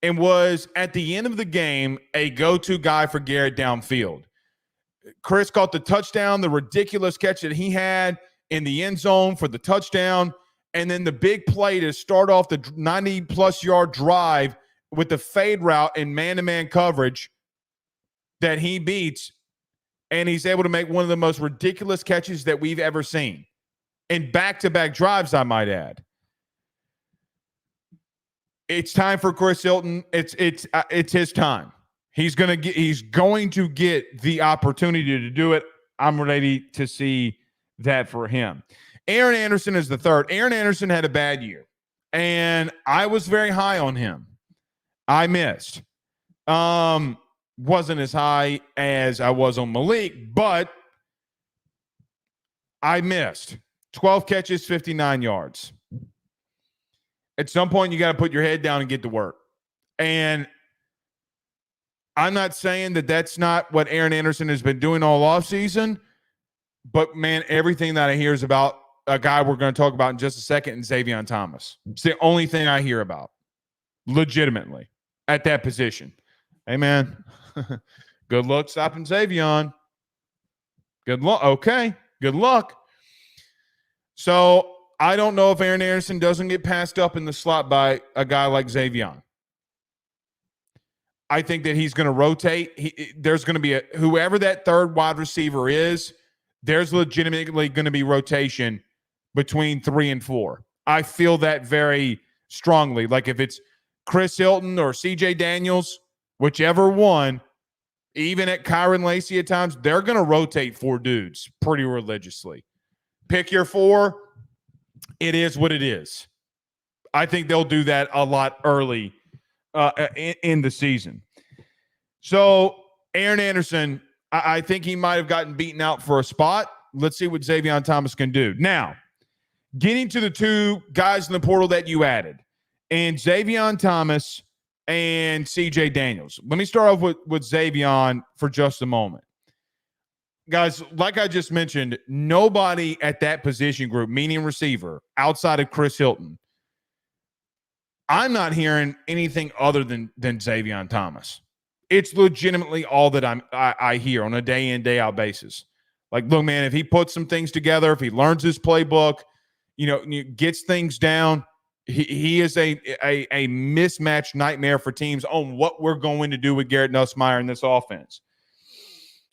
and was, at the end of the game, a go-to guy for Garrett downfield. Chris caught the touchdown, the ridiculous catch that he had in the end zone for the touchdown, and then the big play to start off the 90-plus yard drive with the fade route and man-to-man coverage that he beats, and he's able to make one of the most ridiculous catches that we've ever seen. In back-to-back drives, I might add. It's time for Chris Hilton. It's his time. He's going to get the opportunity to do it. I'm ready to see that for him. Aaron Anderson is the third. Aaron Anderson had a bad year, and I was very high on him. I missed. wasn't as high as I was on Malik, but I missed 12 catches, 59 yards. At some point, you got to put your head down and get to work. And I'm not saying that that's not what Aaron Anderson has been doing all offseason, but, man, everything that I hear is about a guy we're going to talk about in just a second, and Xavier Thomas. It's the only thing I hear about, legitimately, at that position. Hey, man, good luck stopping Xavier. Good luck. Okay, good luck. So I don't know if Aaron Anderson doesn't get passed up in the slot by a guy like Xavier. I think that he's going to rotate. There's going to be whoever that third wide receiver is, there's legitimately going to be rotation between 3 and 4. I feel that very strongly. Like if it's Chris Hilton or CJ Daniels, whichever one, even at Kyron Lacy at times, they're going to rotate 4 dudes pretty religiously. Pick your 4. It is what it is. I think they'll do that a lot early in the season. So Aaron Anderson, I think he might have gotten beaten out for a spot. Let's see what Xavier Thomas can do. Now, getting to the 2 guys in the portal that you added, and Xavier Thomas and CJ Daniels. Let me start off with Xavier for just a moment. Guys, like I just mentioned, nobody at that position group, meaning receiver, outside of Chris Hilton, I'm not hearing anything other than Xavier Thomas. It's legitimately all that I hear on a day in, day out basis. Like, look, man, if he puts some things together, if he learns his playbook, gets things down, he is a mismatched nightmare for teams on what we're going to do with Garrett Nussmeier in this offense.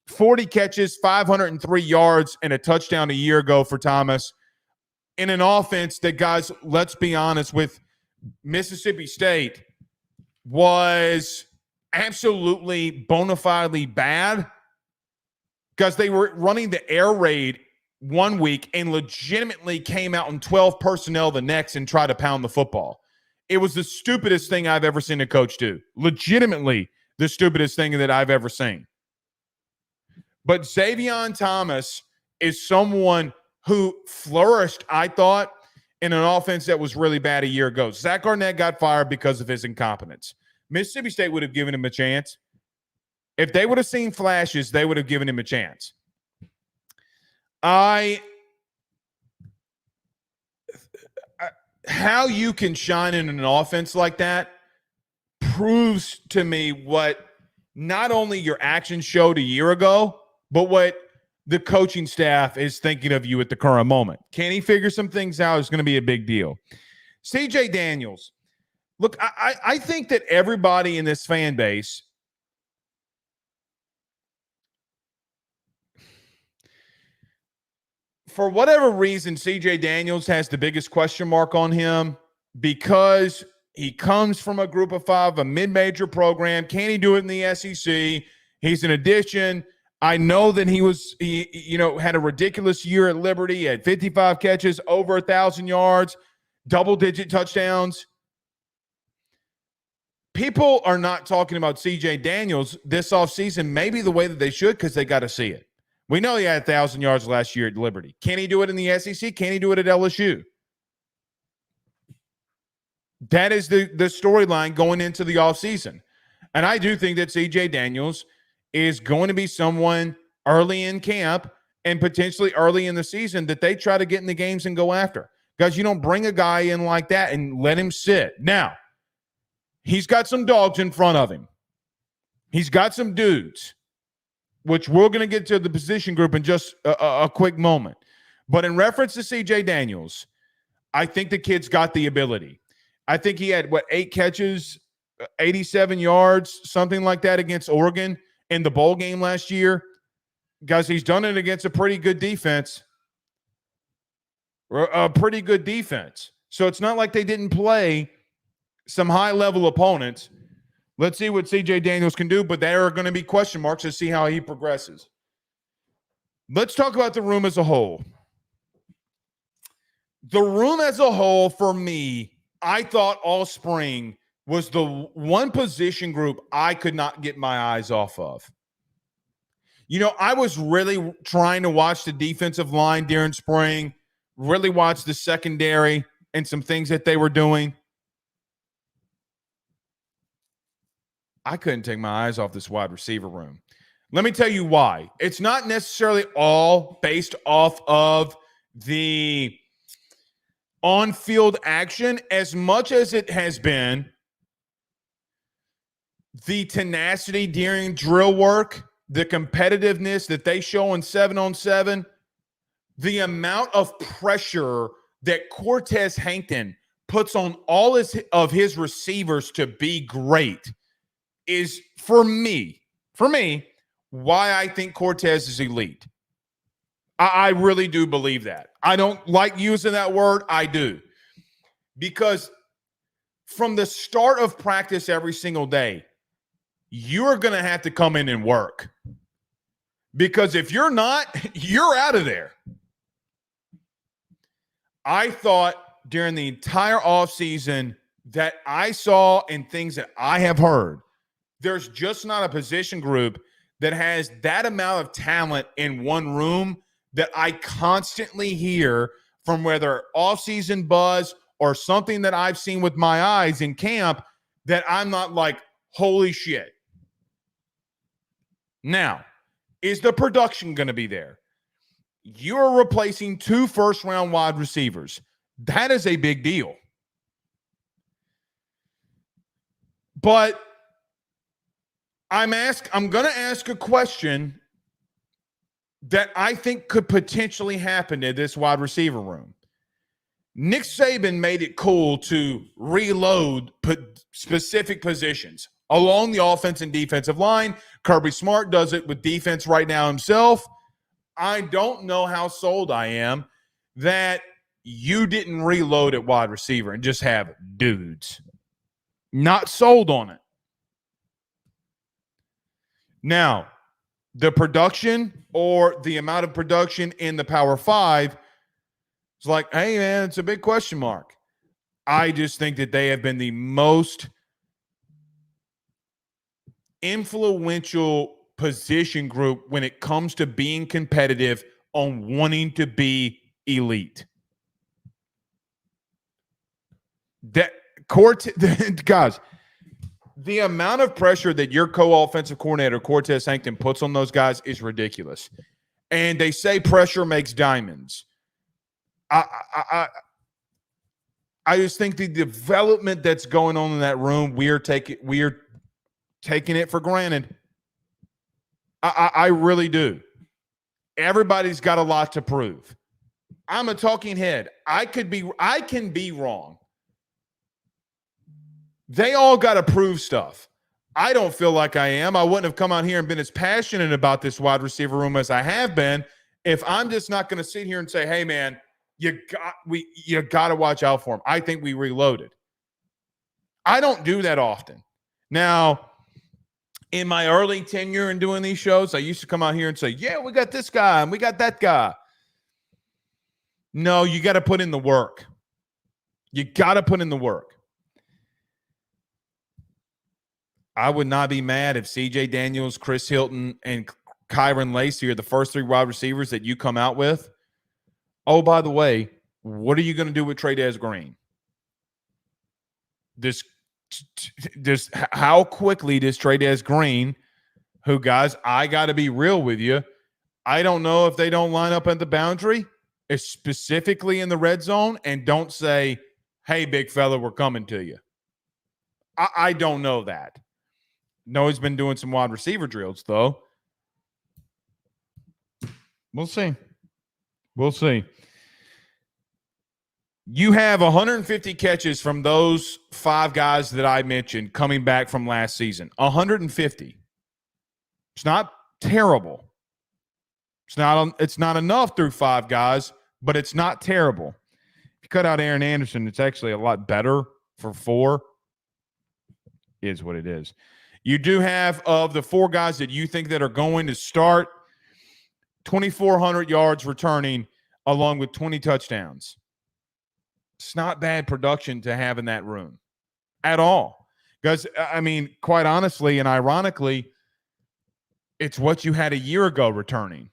40 catches, 503 yards, and a touchdown a year ago for Thomas in an offense that, guys, let's be honest, with Mississippi State was absolutely bona fidely bad because they were running the air raid one week and legitimately came out in 12 personnel the next and tried to pound the football. It was the stupidest thing I've ever seen a coach do. Legitimately the stupidest thing that I've ever seen. But Xavier Thomas is someone who flourished, I thought, in an offense that was really bad a year ago. Zach Arnett got fired because of his incompetence. Mississippi State would have given him a chance. If they would have seen flashes, they would have given him a chance. How you can shine in an offense like that proves to me what not only your actions showed a year ago, but what the coaching staff is thinking of you at the current moment. Can he figure some things out? It's going to be a big deal. CJ Daniels. Look, I think that everybody in this fan base for whatever reason, CJ Daniels has the biggest question mark on him because he comes from a group of 5, a mid-major program. Can he do it in the SEC? He's an addition. I know that he had a ridiculous year at Liberty, had 55 catches, over 1,000 yards, double-digit touchdowns. People are not talking about CJ Daniels this offseason maybe the way that they should because they got to see it. We know he had 1,000 yards last year at Liberty. Can he do it in the SEC? Can he do it at LSU? That is the storyline going into the offseason. And I do think that CJ Daniels is going to be someone early in camp and potentially early in the season that they try to get in the games and go after. Guys, you don't bring a guy in like that and let him sit. Now, he's got some dogs in front of him. He's got some dudes, which we're going to get to the position group in just a quick moment. But in reference to CJ Daniels, I think the kid's got the ability. I think he had, 8 catches, 87 yards, something like that against Oregon in the bowl game last year. Guys, he's done it against a pretty good defense. So it's not like they didn't play some high-level opponents. Let's see what CJ Daniels can do, but there are going to be question marks to see how he progresses. Let's talk about the room as a whole. The room as a whole, for me, I thought all spring was the one position group I could not get my eyes off of. You know, I was really trying to watch the defensive line during spring, really watch the secondary and some things that they were doing. I couldn't take my eyes off this wide receiver room. Let me tell you why. It's not necessarily all based off of the on-field action as much as it has been the tenacity during drill work, the competitiveness that they show in 7-on-7, the amount of pressure that Cortez Hankton puts on all of his receivers to be great is, for me, why I think Cortez is elite. I really do believe that. I don't like using that word. I do. Because from the start of practice every single day, you're going to have to come in and work. Because if you're not, you're out of there. I thought during the entire offseason that I saw and things that I have heard, there's just not a position group that has that amount of talent in one room that I constantly hear from, whether offseason buzz or something that I've seen with my eyes in camp, that I'm not like, holy shit. Now, is the production going to be there? You're replacing 2 first-round wide receivers. That is a big deal. But I'm going to ask a question that I think could potentially happen to this wide receiver room. Nick Saban made it cool to reload specific positions along the offense and defensive line. Kirby Smart does it with defense right now himself. I don't know how sold I am that you didn't reload at wide receiver and just have dudes. Not sold on it. Now, the production or the amount of production in the Power 5 is like, hey, man, it's a big question mark. I just think that they have been the most influential position group when it comes to being competitive on wanting to be elite. Guys, the amount of pressure that your co-offensive coordinator, Cortez Hankton, puts on those guys is ridiculous. And they say pressure makes diamonds. I just think the development that's going on in that room, we are taking it for granted. I really do. Everybody's got a lot to prove. I'm a talking head. I can be wrong. They all got to prove stuff. I don't feel like I am. I wouldn't have come out here and been as passionate about this wide receiver room as I have been if I'm just not going to sit here and say, hey, man, you got to watch out for him. I think we reloaded. I don't do that often. Now, in my early tenure in doing these shows, I used to come out here and say, yeah, we got this guy and we got that guy. No, you got to put in the work. You got to put in the work. I would not be mad if C.J. Daniels, Chris Hilton, and Kyron Lacy are the first 3 wide receivers that you come out with. Oh, by the way, what are you going to do with Trey'Dez Green? How quickly does Trey'Dez Green, who, guys, I got to be real with you, I don't know if they don't line up at the boundary, specifically in the red zone, and don't say, hey, big fella, we're coming to you. I don't know that. No, he's been doing some wide receiver drills, though. We'll see. We'll see. You have 150 catches from those 5 guys that I mentioned coming back from last season. 150. It's not terrible. It's not enough through 5 guys, but it's not terrible. If you cut out Aaron Anderson, it's actually a lot better for 4. Is what it is. You do have, of the 4 guys that you think that are going to start, 2,400 yards returning along with 20 touchdowns. It's not bad production to have in that room at all. Because, I mean, quite honestly and ironically, it's what you had a year ago returning.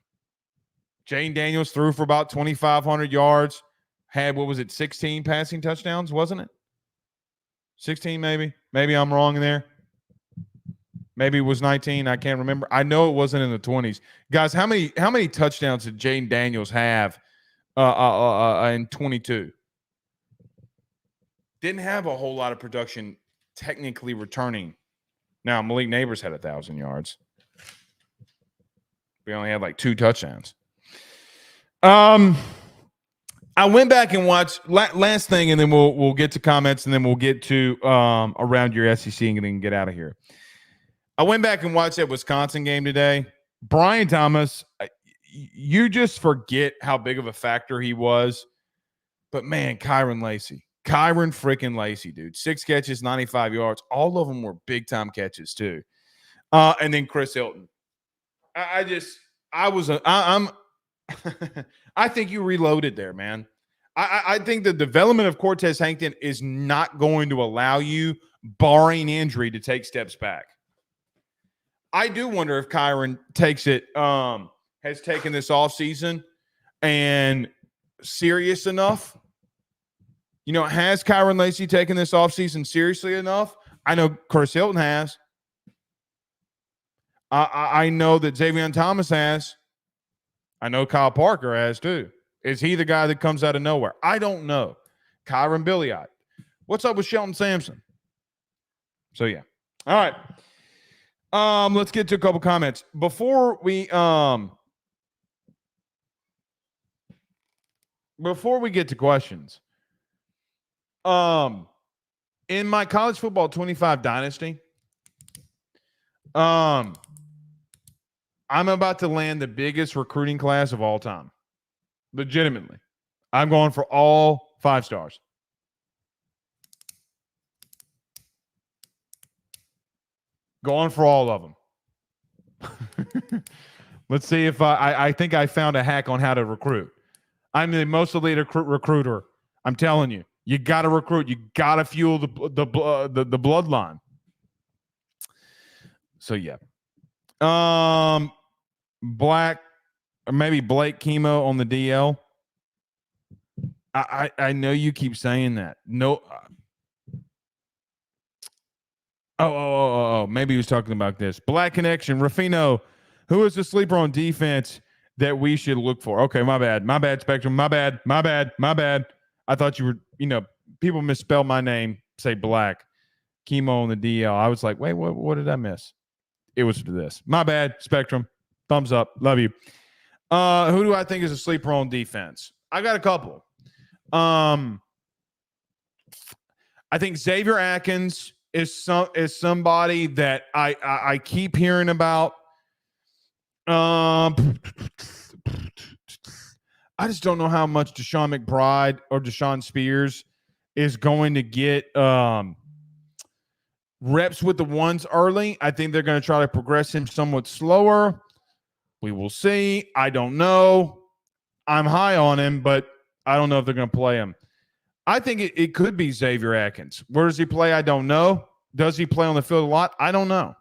Jane Daniels threw for about 2,500 yards, had, 16 passing touchdowns, wasn't it? 16 maybe? Maybe I'm wrong in there. Maybe it was 19. I can't remember. I know it wasn't in the 20s. Guys, how many touchdowns did Jane Daniels have in 22? Didn't have a whole lot of production technically returning. Now, Malik Neighbors had 1,000 yards. We only had like 2 touchdowns. I went back and watched last thing, and then we'll get to comments, and then we'll get to around your SEC and then get out of here. I went back and watched that Wisconsin game today. Brian Thomas, you just forget how big of a factor he was. But, man, Kyron freaking Lacy, dude. 6 catches, 95 yards. All of them were big-time catches, too. And then Chris Hilton. I think you reloaded there, man. I think the development of Cortez Hankton is not going to allow you, barring injury, to take steps back. I do wonder if Kyron has taken this offseason and serious enough. You know, has Kyron Lacy taken this offseason seriously enough? I know Chris Hilton has. I know that Xavier Thomas has. I know Kyle Parker has too. Is he the guy that comes out of nowhere? I don't know. Kyron Billiot. What's up with Shelton Sampson? So, yeah. All right. Let's get to a couple comments. Before we get to questions, in my college football 25 dynasty, I'm about to land the biggest recruiting class of all time. Legitimately. I'm going for all 5 stars. Going for all of them. Let's see if I think I found a hack on how to recruit. I'm the most elite recruiter. I'm telling you. You got to recruit. You got to fuel the bloodline. So, yeah. Black, or maybe Blake Chemo on the DL. I know you keep saying that. No. Maybe he was talking about this. Black Connection, Rafino. Who is the sleeper on defense that we should look for? Okay, my bad. My bad, Spectrum. My bad. I thought you were, people misspell my name, say Black. Chemo on the DL. I was like, wait, what did I miss? It was for this. My bad, Spectrum. Thumbs up. Love you. Who do I think is a sleeper on defense? I got a couple. I think Xavier Atkins is somebody that I keep hearing about. I just don't know how much Deshaun McBride or Deshaun Spears is going to get reps with the ones early. I think they're going to try to progress him somewhat slower. We will see. I don't know. I'm high on him, but I don't know if they're going to play him. I think it could be Xavier Atkins. Where does he play? I don't know. Does he play on the field a lot? I don't know.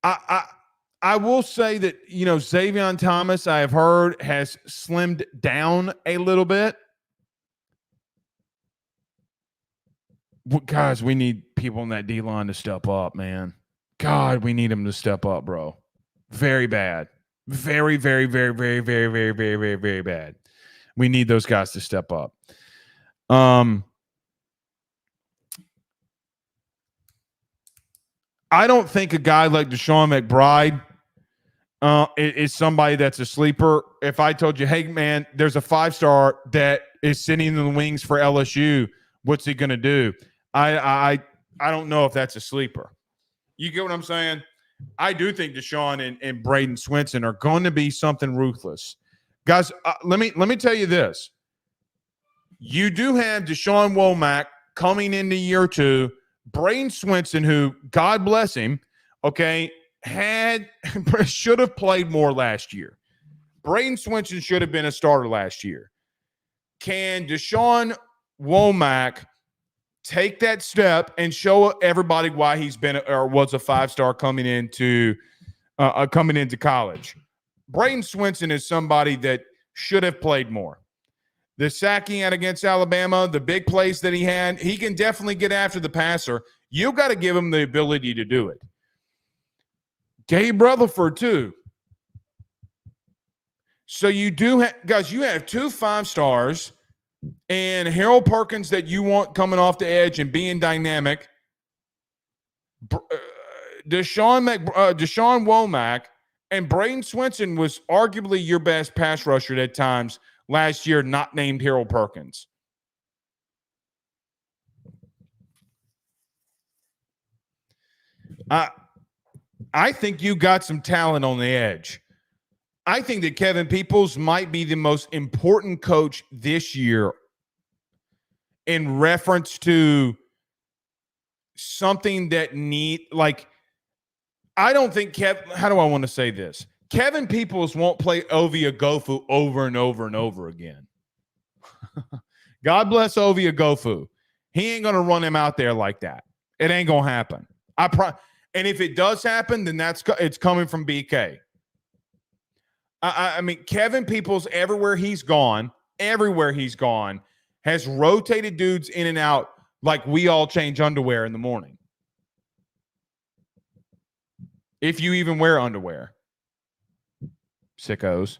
I will say that, Xavier Thomas, I have heard, has slimmed down a little bit. Guys, we need people in that D-line to step up, man. God, we need them to step up, bro. Very bad. Very, very, very, very, very, very, very, very, very bad. We need those guys to step up. I don't think a guy like Deshaun McBride is somebody that's a sleeper. If I told you, hey, man, there's a 5-star that is sitting in the wings for LSU, what's he going to do? I don't know if that's a sleeper. You get what I'm saying? I do think Deshaun and Braden Swinson are going to be something ruthless. Guys, let me tell you this. You do have Deshaun Womack coming into year 2. Braden Swinson, who, God bless him, okay, should have played more last year. Braden Swinson should have been a starter last year. Can Deshaun Womack take that step and show everybody why he's been or was a 5-star coming into college. Braden Swinson is somebody that should have played more. The sack he had against Alabama, the big plays that he had, he can definitely get after the passer. You got to give him the ability to do it. Gabe Rutherford, too. So you do guys, you have 2 5-stars and Harold Perkins that you want coming off the edge and being dynamic. Deshaun Womack and Braden Swinson was arguably your best pass rusher at times last year, not named Harold Perkins. I think you got some talent on the edge. I think that Kevin Peoples might be the most important coach this year in reference to something that I don't think how do I want to say this? Kevin Peoples won't play Ovie Oghoufo over and over and over again. God bless Ovie Oghoufo. He ain't going to run him out there like that. It ain't going to happen. And if it does happen, then it's coming from BK. I mean, Kevin Peoples, everywhere he's gone, has rotated dudes in and out like we all change underwear in the morning. If you even wear underwear. Sickos.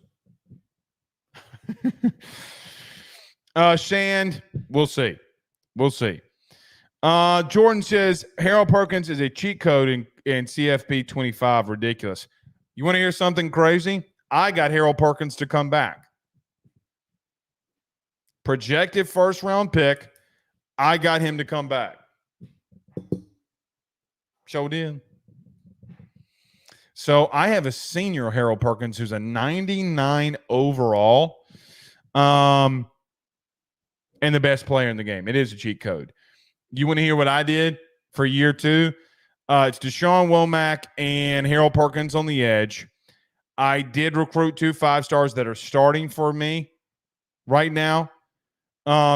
Shand, we'll see. Jordan says Harold Perkins is a cheat code in CFP 25. Ridiculous. You want to hear something crazy? I got Harold Perkins to come back. Projected first-round pick. I got him to come back. Showed in. So I have a senior Harold Perkins who's a 99 overall and the best player in the game. It is a cheat code. You want to hear what I did for year 2? It's Deshaun Womack and Harold Perkins on the edge. I did recruit 2 5-stars that are starting for me right now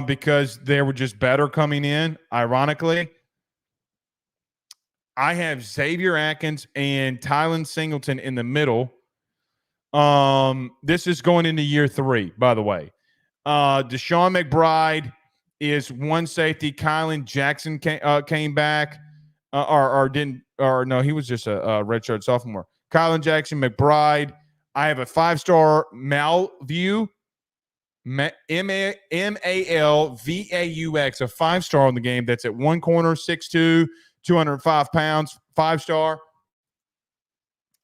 because they were just better coming in, ironically. I have Xavier Atkins and Tylen Singleton in the middle. This is going into year 3, by the way. Deshaun McBride is one safety. Kylan Jackson came back, he was just a redshirt sophomore. Kylan Jackson, McBride. I have a 5-star Malvaux, Malvaux, a 5-star in the game that's at one corner, 6'2", 205 pounds, 5-star.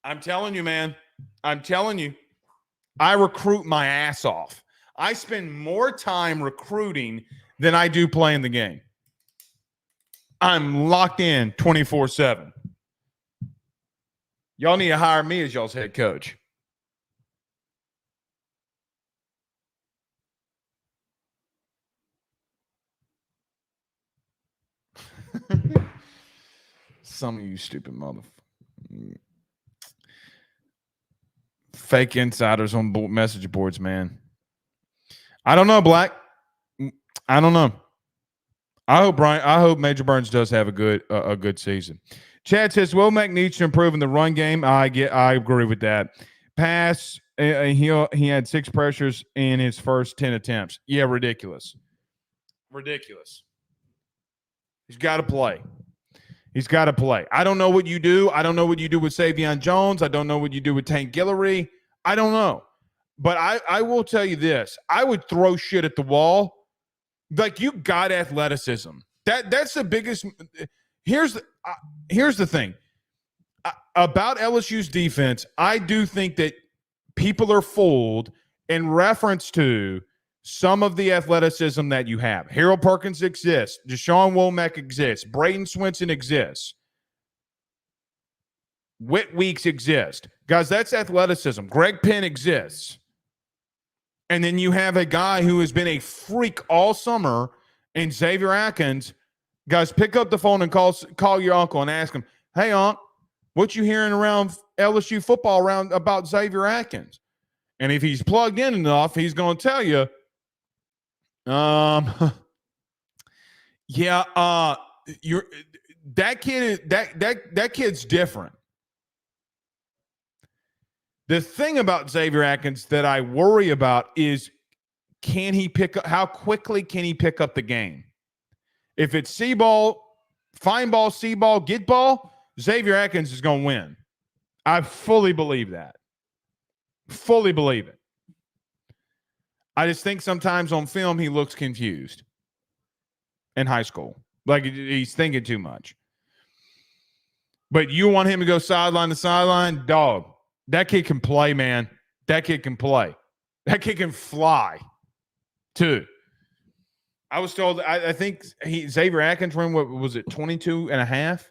I'm telling you, man. I recruit my ass off. I spend more time recruiting than I do playing the game. I'm locked in 24/7. Y'all need to hire me as y'all's head coach. Some of you stupid fake insiders on message boards, man. I don't know, Black. I don't know. I hope Major Burns does have a good season. Chad says Womack needs to improve in the run game. I agree with that. Pass, he had 6 pressures in his first 10 attempts. Yeah, ridiculous. He's got to play. I don't know what you do. I don't know what you do with Savion Jones. I don't know what you do with Tank Guillory. I don't know. But I will tell you this. I would throw shit at the wall. Like, you got athleticism. That's the biggest. Here's the thing about LSU's defense. I do think that people are fooled in reference to some of the athleticism that you have. Harold Perkins exists. Deshaun Womack exists. Braden Swinson exists. Whit Weeks exists. Guys, that's athleticism. Greg Penn exists. And then you have a guy who has been a freak all summer in Xavier Atkins. Guys, pick up the phone and call your uncle and ask him, hey, Unc, what you hearing around LSU football around about Xavier Atkins? And if he's plugged in enough, he's going to tell you, Yeah, you're that kid. That kid's different. The thing about Xavier Atkins that I worry about is can he pick up? How quickly can he pick up the game? If it's see ball, find ball, see ball, get ball, Xavier Atkins is going to win. I fully believe that. Fully believe it. I just think sometimes on film he looks confused in high school. Like he's thinking too much. But you want him to go sideline to sideline? Dog, that kid can play, man. That kid can play. That kid can fly, too. I was told, I think Xavier Atkins ran, what was it, 22 and a half?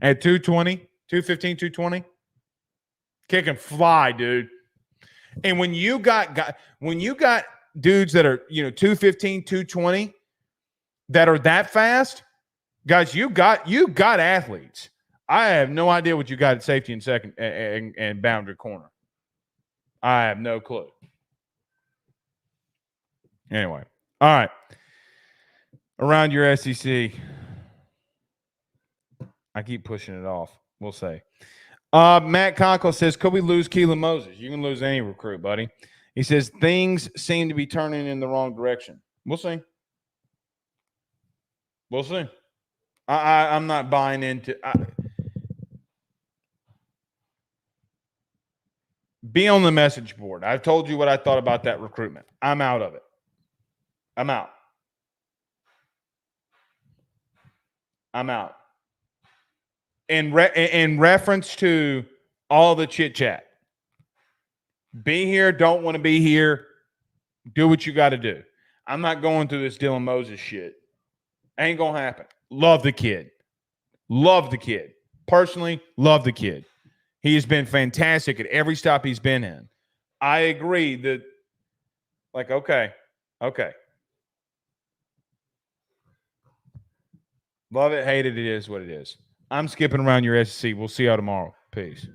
At 220, 215, 220? Kid can fly, dude. And when you got dudes that are, 215, 220 that are that fast, guys, you got athletes. I have no idea what you got at safety and second and boundary corner. I have no clue. Anyway, all right. Around your SEC, I keep pushing it off. We'll say. Matt Conkle says, could we lose Keelan Moses? You can lose any recruit, buddy. He says, things seem to be turning in the wrong direction. We'll see. We'll see. I'm not buying into be on the message board. I've told you what I thought about that recruitment. I'm out of it. I'm out. In reference to all the chit chat, be here, don't want to be here, do what you got to do. I'm not going through this Dylan Moses shit. Ain't going to happen. Love the kid. Personally, love the kid. He has been fantastic at every stop he's been in. I agree that, okay. Love it, hate it, it is what it is. I'm skipping around your SEC. We'll see y'all tomorrow. Peace.